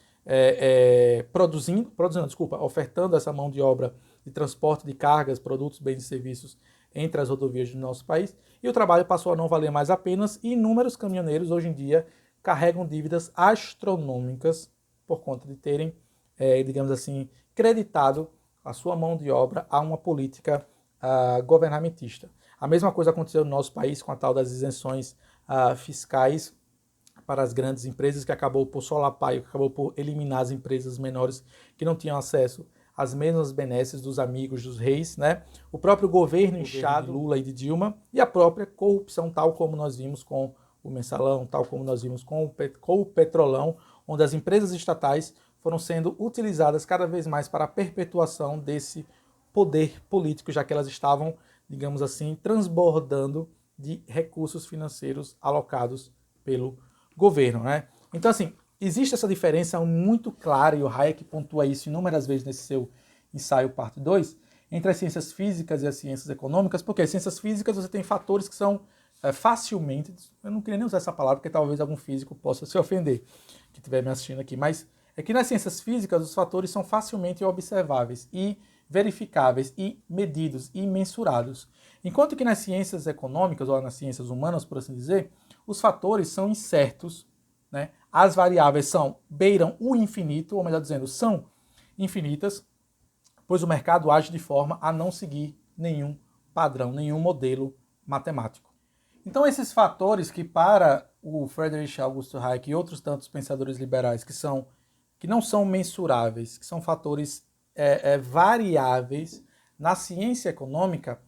ofertando essa mão de obra de transporte de cargas, produtos, bens e serviços entre as rodovias do nosso país, e o trabalho passou a não valer mais a pena, e inúmeros caminhoneiros hoje em dia carregam dívidas astronômicas por conta de terem, digamos assim, creditado a sua mão de obra a uma política governamentista. A mesma coisa aconteceu no nosso país com a tal das isenções fiscais para as grandes empresas, que acabou por solapar e acabou por eliminar as empresas menores que não tinham acesso às mesmas benesses dos amigos dos reis, né? O próprio governo inchado de Lula e de Dilma e a própria corrupção, tal como nós vimos com o Mensalão, tal como nós vimos com o Petrolão, onde as empresas estatais foram sendo utilizadas cada vez mais para a perpetuação desse poder político, já que elas estavam, digamos assim, transbordando de recursos financeiros alocados pelo governo, né? Então, assim, existe essa diferença muito clara, e o Hayek pontua isso inúmeras vezes nesse seu ensaio parte 2, entre as ciências físicas e as ciências econômicas, porque as ciências físicas você tem fatores que são facilmente, eu não queria nem usar essa palavra, porque talvez algum físico possa se ofender, que estiver me assistindo aqui, mas é que nas ciências físicas os fatores são facilmente observáveis e verificáveis e medidos e mensurados. Enquanto que nas ciências econômicas, ou nas ciências humanas, por assim dizer, os fatores são incertos, né? As variáveis beiram o infinito, ou melhor dizendo, são infinitas, pois o mercado age de forma a não seguir nenhum padrão, nenhum modelo matemático. Então esses fatores que para o Friedrich August Hayek e outros tantos pensadores liberais que não são mensuráveis, que são fatores variáveis na ciência econômica,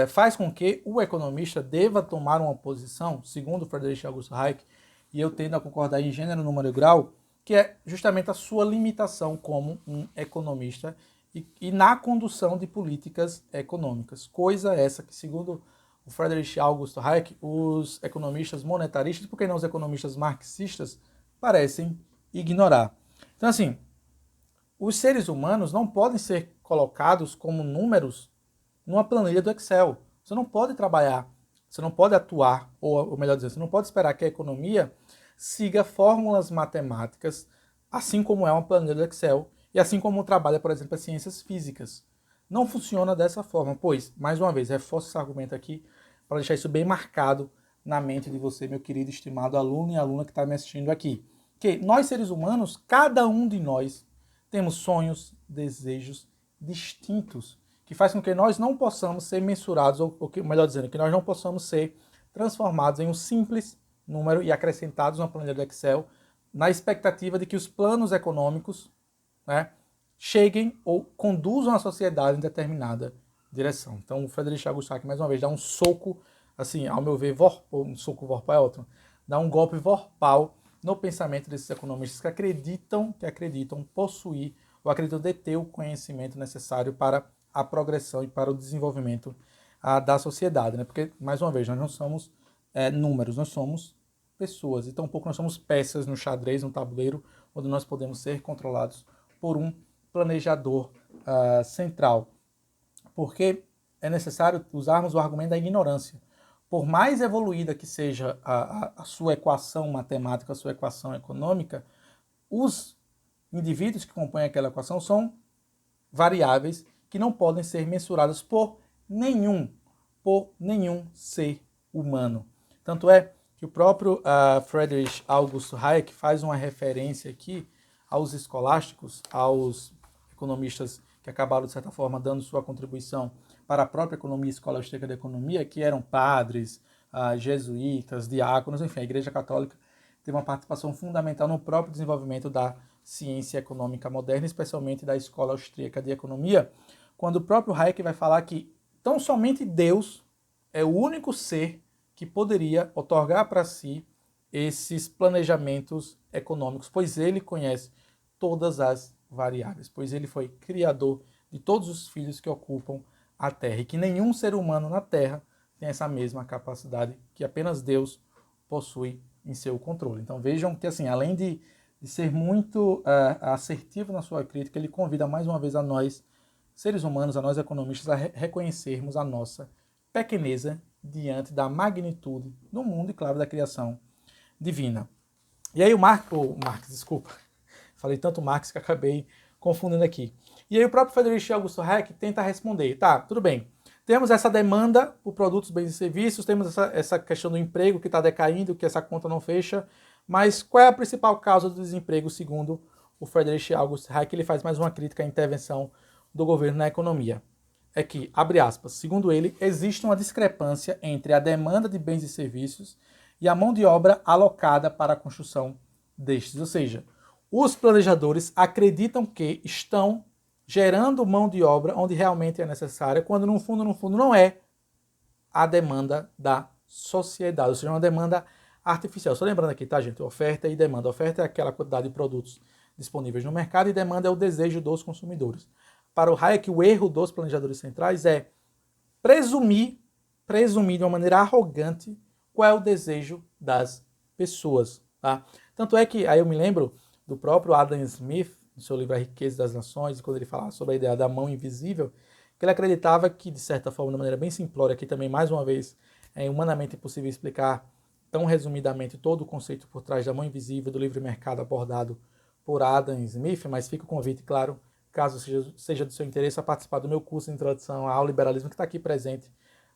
faz com que o economista deva tomar uma posição, segundo Friedrich August Hayek, e eu tendo a concordar em gênero, número e grau, que é justamente a sua limitação como um economista e na condução de políticas econômicas. Coisa essa que, segundo o Friedrich August Hayek, os economistas monetaristas, por que não os economistas marxistas, parecem ignorar. Então, assim, os seres humanos não podem ser colocados como números numa planilha do Excel. Você não pode trabalhar, você não pode atuar, ou melhor dizendo, você não pode esperar que a economia siga fórmulas matemáticas, assim como é uma planilha do Excel, e assim como trabalha, por exemplo, as ciências físicas. Não funciona dessa forma, pois, mais uma vez, reforço esse argumento aqui para deixar isso bem marcado na mente de você, meu querido estimado aluno e aluna que está me assistindo aqui. Que nós, seres humanos, cada um de nós, temos sonhos, desejos distintos, que faz com que nós não possamos ser mensurados, ou melhor dizendo, que nós não possamos ser transformados em um simples número e acrescentados na planilha do Excel, na expectativa de que os planos econômicos, né, cheguem ou conduzam a sociedade em determinada direção. Então o Friedrich August Hayek, mais uma vez, dá um soco, assim, ao meu ver, um soco vorpal é ótimo, dá um golpe vorpal no pensamento desses economistas que acreditam possuir ou acreditam deter o conhecimento necessário para a progressão e para o desenvolvimento da sociedade, né? Porque, mais uma vez, nós não somos números, nós somos pessoas, e tampouco nós somos peças no xadrez, no tabuleiro, onde nós podemos ser controlados por um planejador central. Porque é necessário usarmos o argumento da ignorância. Por mais evoluída que seja a sua equação matemática, a sua equação econômica, os indivíduos que compõem aquela equação são variáveis que não podem ser mensuradas por nenhum ser humano. Tanto é que o próprio Friedrich August Hayek faz uma referência aqui aos escolásticos, aos economistas que acabaram, de certa forma, dando sua contribuição para a própria economia, escola austríaca de economia, que eram padres, jesuítas, diáconos, enfim, a Igreja Católica teve uma participação fundamental no próprio desenvolvimento da ciência econômica moderna, especialmente da escola austríaca de economia, quando o próprio Hayek vai falar que tão somente Deus é o único ser que poderia otorgar para si esses planejamentos econômicos, pois ele conhece todas as variáveis, pois ele foi criador de todos os filhos que ocupam a Terra, e que nenhum ser humano na Terra tem essa mesma capacidade que apenas Deus possui em seu controle. Então vejam que, assim, além de ser muito assertivo na sua crítica, ele convida mais uma vez a nós, seres humanos, a nós economistas, a reconhecermos a nossa pequeneza diante da magnitude do mundo e, claro, da criação divina. E aí Marx, desculpa, falei tanto Marx que acabei confundindo aqui. E aí o próprio Friedrich August Hayek tenta responder, tá, tudo bem, temos essa demanda por produtos, bens e serviços, temos essa questão do emprego que está decaindo, que essa conta não fecha, mas qual é a principal causa do desemprego, segundo o Friedrich August Hayek? Ele faz mais uma crítica à intervenção do governo na economia. É que, abre aspas, segundo ele, existe uma discrepância entre a demanda de bens e serviços e a mão de obra alocada para a construção destes. Ou seja, os planejadores acreditam que estão gerando mão de obra onde realmente é necessária, quando no fundo não é a demanda da sociedade, ou seja, uma demanda artificial. Só lembrando aqui, tá, gente? Oferta e demanda. Oferta é aquela quantidade de produtos disponíveis no mercado e demanda é o desejo dos consumidores. Para o Hayek, o erro dos planejadores centrais é presumir de uma maneira arrogante qual é o desejo das pessoas. Tá? Tanto é que, aí eu me lembro do próprio Adam Smith, no seu livro A Riqueza das Nações, quando ele falava sobre a ideia da mão invisível, que ele acreditava que, de certa forma, de maneira bem simplória, aqui também, mais uma vez, é humanamente impossível explicar tão resumidamente todo o conceito por trás da mão invisível do livre mercado abordado por Adam Smith, mas fica o convite, claro, caso seja do seu interesse, a participar do meu curso de Introdução ao Liberalismo, que está aqui presente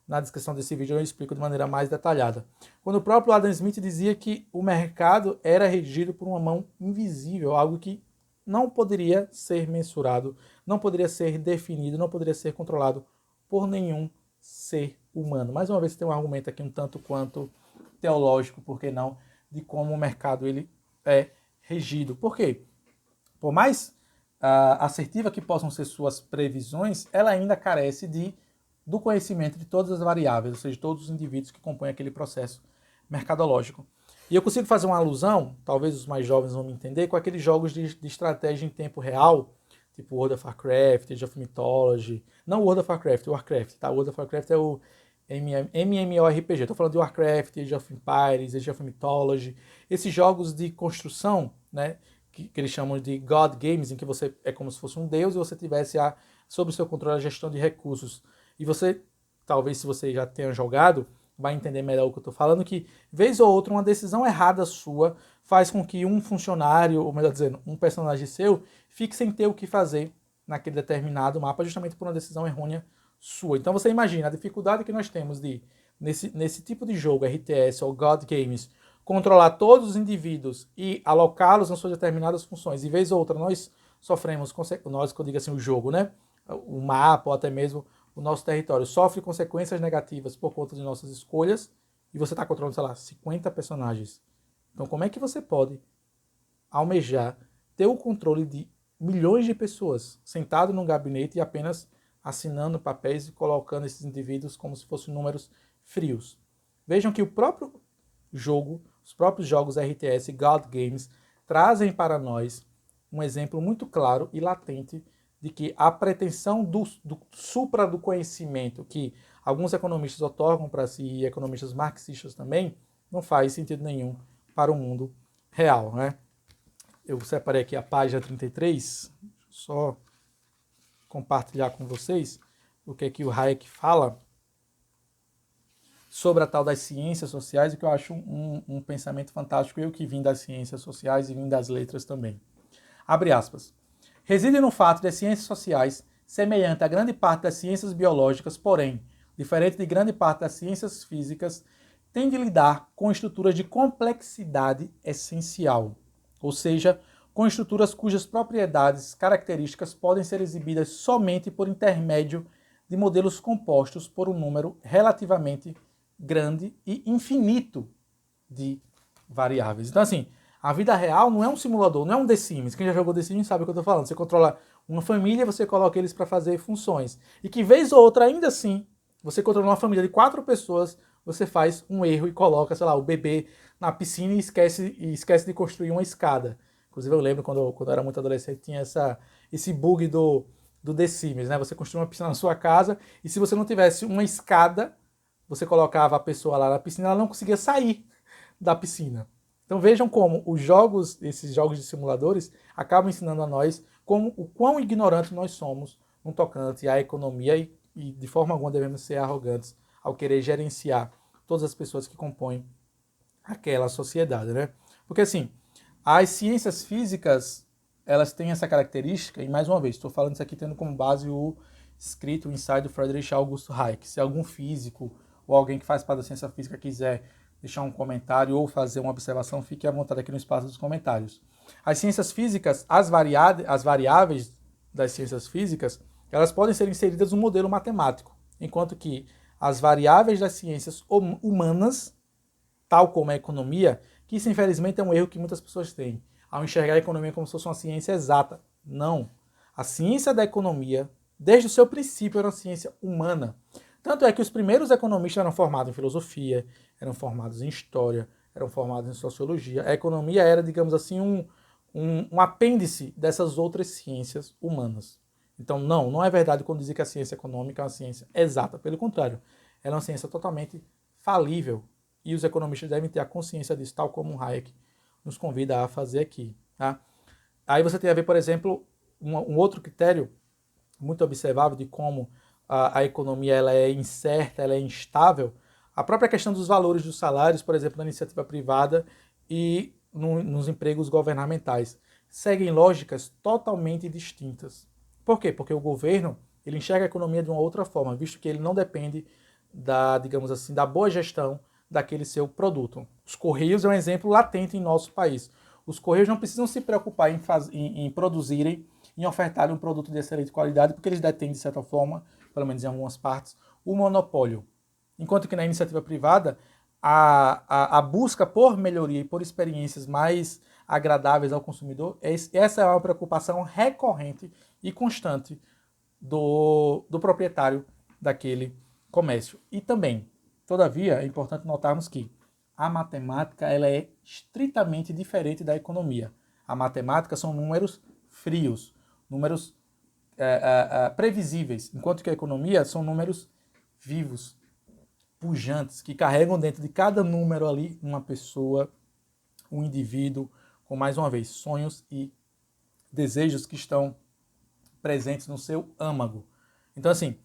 na descrição desse vídeo, eu explico de maneira mais detalhada. Quando o próprio Adam Smith dizia que o mercado era regido por uma mão invisível, algo que não poderia ser mensurado, não poderia ser definido, não poderia ser controlado por nenhum ser humano. Mais uma vez, tem um argumento aqui um tanto quanto teológico, por que não, de como o mercado ele é regido. Por quê? Por mais assertiva que possam ser suas previsões, ela ainda carece do conhecimento de todas as variáveis, ou seja, de todos os indivíduos que compõem aquele processo mercadológico. E eu consigo fazer uma alusão, talvez os mais jovens vão me entender, com aqueles jogos de estratégia em tempo real, tipo World of Warcraft, Age of Mythology. Não World of Warcraft, Warcraft, tá? World of Warcraft é o MMORPG. Estou falando de Warcraft, Age of Empires, Age of Mythology. Esses jogos de construção, né, que eles chamam de God Games, em que você é como se fosse um deus e você tivesse sob o seu controle a gestão de recursos. E você, talvez se você já tenha jogado, vai entender melhor o que eu estou falando, que vez ou outra uma decisão errada sua faz com que um funcionário, ou melhor dizendo, um personagem seu, fique sem ter o que fazer naquele determinado mapa, justamente por uma decisão errônea sua. Então você imagina a dificuldade que nós temos de, nesse tipo de jogo, RTS ou God Games, controlar todos os indivíduos e alocá-los nas suas determinadas funções. E vez ou outra nós sofremos, nós que eu digo assim, o jogo, né? O mapa ou até mesmo o nosso território sofre consequências negativas por conta de nossas escolhas e você está controlando, sei lá, 50 personagens. Então como é que você pode almejar ter o controle de milhões de pessoas sentado num gabinete e apenas assinando papéis e colocando esses indivíduos como se fossem números frios. Vejam que o próprio jogo, os próprios jogos RTS, God Games, trazem para nós um exemplo muito claro e latente de que a pretensão do supra do conhecimento que alguns economistas otorgam para si, e economistas marxistas também, não faz sentido nenhum para o mundo real, né? Eu separei aqui a página 33, só compartilhar com vocês o que é que o Hayek fala sobre a tal das ciências sociais, e que eu acho um pensamento fantástico, eu que vim das ciências sociais e vim das letras também. Abre aspas. Reside no fato das ciências sociais, semelhante a grande parte das ciências biológicas, porém, diferente de grande parte das ciências físicas, tem de lidar com estruturas de complexidade essencial, ou seja, com estruturas cujas propriedades características podem ser exibidas somente por intermédio de modelos compostos por um número relativamente grande e infinito de variáveis. Então, assim, a vida real não é um simulador, não é um The Sims. Quem já jogou The Sims sabe o que eu estou falando. Você controla uma família, você coloca eles para fazer funções. E que vez ou outra, ainda assim, você controla uma família de 4 pessoas, você faz um erro e coloca, sei lá, o bebê na piscina e esquece de construir uma escada. Inclusive eu lembro quando eu era muito adolescente, tinha esse bug do The Sims, né? Você construiu uma piscina na sua casa e se você não tivesse uma escada, você colocava a pessoa lá na piscina, ela não conseguia sair da piscina. Então vejam como esses jogos de simuladores, acabam ensinando a nós o quão ignorantes nós somos no tocante à economia e de forma alguma devemos ser arrogantes ao querer gerenciar todas as pessoas que compõem aquela sociedade, né? Porque assim, as ciências físicas, elas têm essa característica, e mais uma vez, estou falando isso aqui tendo como base o escrito, o ensaio do Friedrich August Hayek. Se algum físico ou alguém que faz parte da ciência física quiser deixar um comentário ou fazer uma observação, fique à vontade aqui no espaço dos comentários. As ciências físicas, as variáveis das ciências físicas, elas podem ser inseridas no modelo matemático, enquanto que as variáveis das ciências humanas, tal como a economia, que isso infelizmente é um erro que muitas pessoas têm, ao enxergar a economia como se fosse uma ciência exata. Não. A ciência da economia, desde o seu princípio, era uma ciência humana. Tanto é que os primeiros economistas eram formados em filosofia, eram formados em história, eram formados em sociologia. A economia era, digamos assim, um apêndice dessas outras ciências humanas. Então, não é verdade quando dizem que a ciência econômica é uma ciência exata. Pelo contrário, ela é uma ciência totalmente falível. E os economistas devem ter a consciência disso, tal como o Hayek nos convida a fazer aqui. Tá? Aí você tem a ver, por exemplo, um outro critério muito observável de como a economia ela é incerta, ela é instável, a própria questão dos valores dos salários, por exemplo, na iniciativa privada e nos empregos governamentais, seguem lógicas totalmente distintas. Por quê? Porque o governo ele enxerga a economia de uma outra forma, visto que ele não depende digamos assim, da boa gestão daquele seu produto. Os Correios é um exemplo latente em nosso país. Os Correios não precisam se preocupar em produzirem, em ofertarem um produto de excelente qualidade, porque eles detêm, de certa forma, pelo menos em algumas partes, o monopólio. Enquanto que na iniciativa privada, a busca por melhoria e por experiências mais agradáveis ao consumidor, essa é uma preocupação recorrente e constante do proprietário daquele comércio. E também, todavia, é importante notarmos que a matemática ela é estritamente diferente da economia. A matemática são números frios, números previsíveis, enquanto que a economia são números vivos, pujantes, que carregam dentro de cada número ali uma pessoa, um indivíduo, com mais uma vez, sonhos e desejos que estão presentes no seu âmago. Então, assim,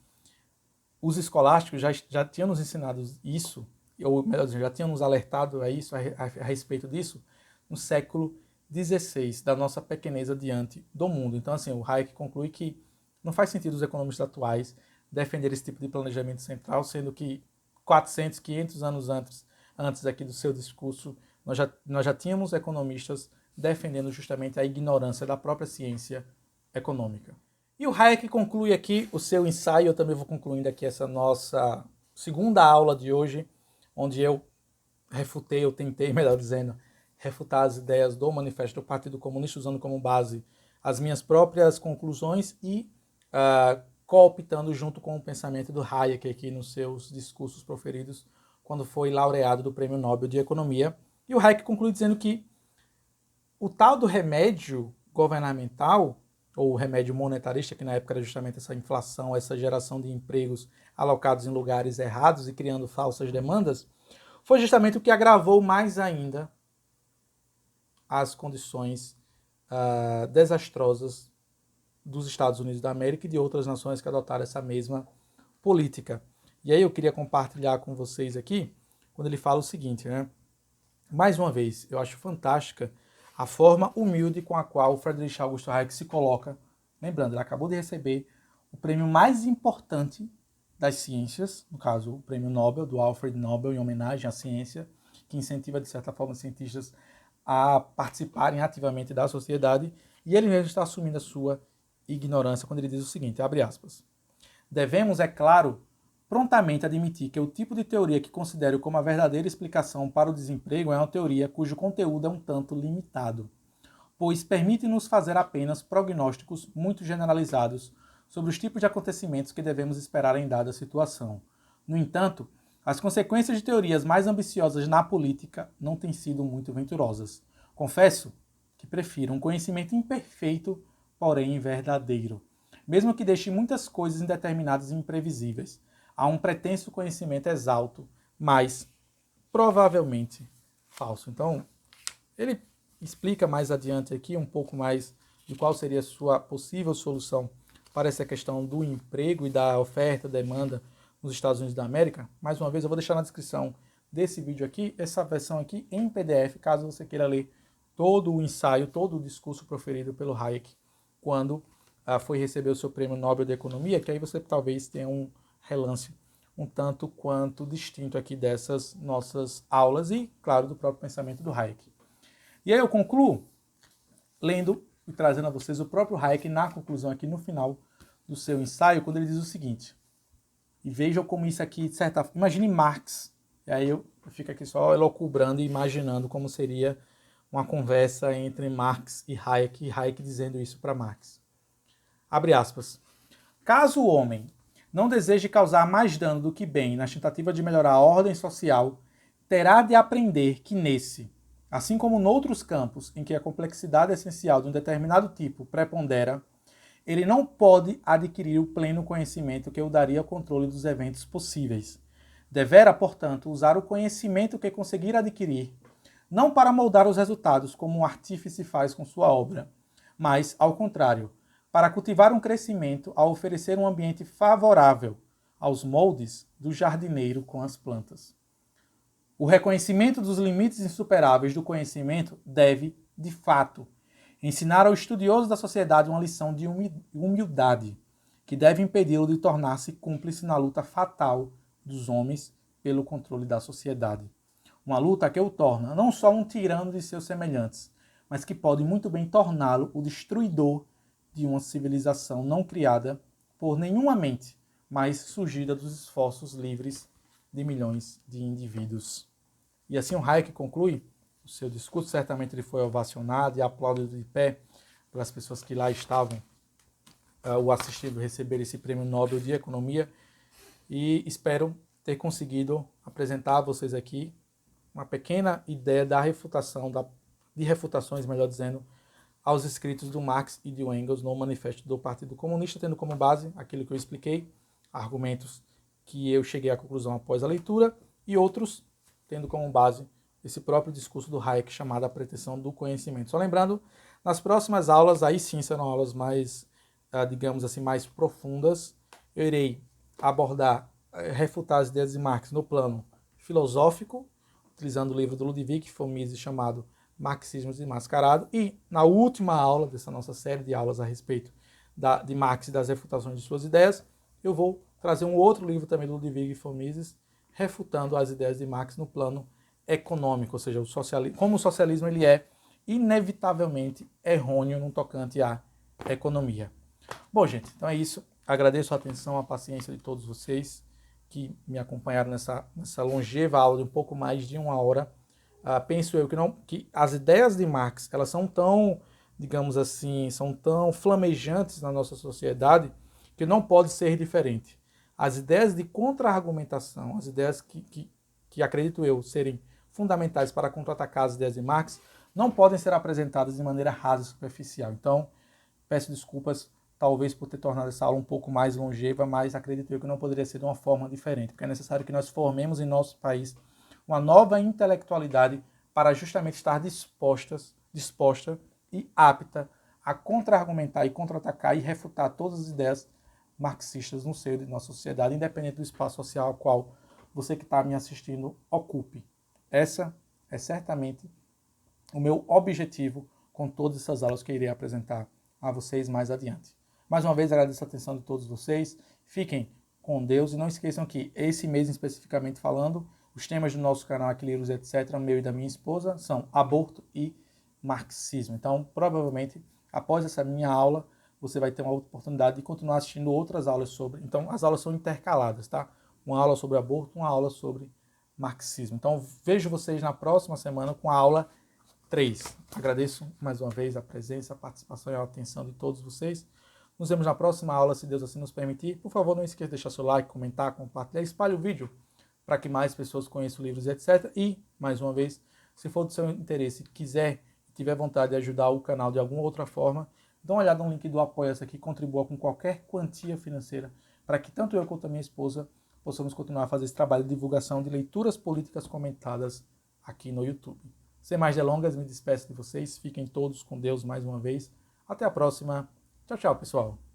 os escolásticos já tinham nos ensinado isso, ou melhor dizendo, já tinham nos alertado a isso, a respeito disso, no século XVI, da nossa pequeneza diante do mundo. Então, assim, o Hayek conclui que não faz sentido os economistas atuais defender esse tipo de planejamento central, sendo que 400, 500 anos antes aqui do seu discurso, nós já tínhamos economistas defendendo justamente a ignorância da própria ciência econômica. E o Hayek conclui aqui o seu ensaio, eu também vou concluindo aqui essa nossa segunda aula de hoje, onde eu tentei, melhor dizendo, refutar as ideias do Manifesto do Partido Comunista, usando como base as minhas próprias conclusões e cooptando junto com o pensamento do Hayek aqui nos seus discursos proferidos quando foi laureado do Prêmio Nobel de Economia. E o Hayek conclui dizendo que o tal do remédio governamental, ou remédio monetarista, que na época era justamente essa inflação, essa geração de empregos alocados em lugares errados e criando falsas demandas, foi justamente o que agravou mais ainda as condições desastrosas dos Estados Unidos da América e de outras nações que adotaram essa mesma política. E aí eu queria compartilhar com vocês aqui, quando ele fala o seguinte, né? Mais uma vez, eu acho fantástica a forma humilde com a qual o Friedrich August Hayek se coloca. Lembrando, ele acabou de receber o prêmio mais importante das ciências, no caso, o prêmio Nobel, do Alfred Nobel, em homenagem à ciência, que incentiva, de certa forma, cientistas a participarem ativamente da sociedade, e ele mesmo está assumindo a sua ignorância quando ele diz o seguinte, abre aspas, devemos, é claro, prontamente admitir que o tipo de teoria que considero como a verdadeira explicação para o desemprego é uma teoria cujo conteúdo é um tanto limitado, pois permite-nos fazer apenas prognósticos muito generalizados sobre os tipos de acontecimentos que devemos esperar em dada situação. No entanto, as consequências de teorias mais ambiciosas na política não têm sido muito venturosas. Confesso que prefiro um conhecimento imperfeito, porém verdadeiro, mesmo que deixe muitas coisas indeterminadas e imprevisíveis, a um pretenso conhecimento exalto, mas provavelmente falso. Então, ele explica mais adiante aqui um pouco mais de qual seria a sua possível solução para essa questão do emprego e da oferta, demanda nos Estados Unidos da América. Mais uma vez, eu vou deixar na descrição desse vídeo aqui, essa versão aqui em PDF, caso você queira ler todo o ensaio, todo o discurso proferido pelo Hayek quando foi receber o seu prêmio Nobel de Economia, que aí você talvez tenha um relance um tanto quanto distinto aqui dessas nossas aulas e, claro, do próprio pensamento do Hayek. E aí eu concluo lendo e trazendo a vocês o próprio Hayek na conclusão aqui no final do seu ensaio, quando ele diz o seguinte, e vejam como isso aqui, de certa forma, imagine Marx, e aí eu fico aqui só elocubrando e imaginando como seria uma conversa entre Marx e Hayek dizendo isso para Marx. Abre aspas. Caso o homem não deseje causar mais dano do que bem na tentativa de melhorar a ordem social, terá de aprender que nesse, assim como noutros campos em que a complexidade essencial de um determinado tipo prepondera, ele não pode adquirir o pleno conhecimento que o daria o controle dos eventos possíveis. Devera, portanto, usar o conhecimento que conseguir adquirir, não para moldar os resultados como um artífice faz com sua obra, mas, ao contrário, para cultivar um crescimento a oferecer um ambiente favorável aos moldes do jardineiro com as plantas. O reconhecimento dos limites insuperáveis do conhecimento deve, de fato, ensinar ao estudioso da sociedade uma lição de humildade, que deve impedi-lo de tornar-se cúmplice na luta fatal dos homens pelo controle da sociedade. Uma luta que o torna não só um tirano de seus semelhantes, mas que pode muito bem torná-lo o destruidor de uma civilização não criada por nenhuma mente, mas surgida dos esforços livres de milhões de indivíduos. E assim o Hayek conclui o seu discurso. Certamente ele foi ovacionado e aplaudido de pé pelas pessoas que lá estavam o assistindo receber esse prêmio Nobel de Economia, e espero ter conseguido apresentar a vocês aqui uma pequena ideia da refutação, de refutações, melhor dizendo, aos escritos do Marx e de Engels no Manifesto do Partido Comunista, tendo como base aquilo que eu expliquei, argumentos que eu cheguei à conclusão após a leitura, e outros tendo como base esse próprio discurso do Hayek chamado A Pretensão do Conhecimento. Só lembrando, nas próximas aulas, aí sim serão aulas mais, digamos assim, mais profundas, eu irei abordar, refutar as ideias de Marx no plano filosófico, utilizando o livro do Ludwig von Mises chamado Marxismo Desmascarado, e na última aula dessa nossa série de aulas a respeito de Marx e das refutações de suas ideias, eu vou trazer um outro livro também do Ludwig von Mises, refutando as ideias de Marx no plano econômico, ou seja, como o socialismo ele é inevitavelmente errôneo no tocante à economia. Bom, gente, então é isso. Agradeço a atenção, a paciência de todos vocês que me acompanharam nessa longeva aula de um pouco mais de uma hora. Penso eu que as ideias de Marx, elas são tão, digamos assim, são tão flamejantes na nossa sociedade, que não pode ser diferente. As ideias de contra-argumentação, as ideias que acredito eu serem fundamentais para contra-atacar as ideias de Marx, não podem ser apresentadas de maneira rasa e superficial. Então, peço desculpas, talvez por ter tornado essa aula um pouco mais longeva, mas acredito eu que não poderia ser de uma forma diferente, porque é necessário que nós formemos em nosso país uma nova intelectualidade para justamente estar disposta e apta a contra-argumentar e contra-atacar e refutar todas as ideias marxistas no seio de nossa sociedade, independente do espaço social ao qual você que está me assistindo ocupe. Essa é certamente o meu objetivo com todas essas aulas que eu irei apresentar a vocês mais adiante. Mais uma vez, agradeço a atenção de todos vocês. Fiquem com Deus e não esqueçam que esse mês especificamente falando, os temas do nosso canal aqui, Livros, etc., meu e da minha esposa, são aborto e marxismo. Então, provavelmente, após essa minha aula, você vai ter uma oportunidade de continuar assistindo outras aulas sobre... Então, as aulas são intercaladas, tá? Uma aula sobre aborto, uma aula sobre marxismo. Então, vejo vocês na próxima semana com a aula 3. Agradeço mais uma vez a presença, a participação e a atenção de todos vocês. Nos vemos na próxima aula, se Deus assim nos permitir. Por favor, não esqueça de deixar seu like, comentar, compartilhar, espalhe o vídeo para que mais pessoas conheçam livros, etc. E, mais uma vez, se for do seu interesse, quiser e tiver vontade de ajudar o canal de alguma outra forma, dá uma olhada no link do Apoia-se aqui, contribua com qualquer quantia financeira para que tanto eu quanto a minha esposa possamos continuar a fazer esse trabalho de divulgação de leituras políticas comentadas aqui no YouTube. Sem mais delongas, me despeço de vocês. Fiquem todos com Deus mais uma vez. Até a próxima. Tchau, tchau, pessoal.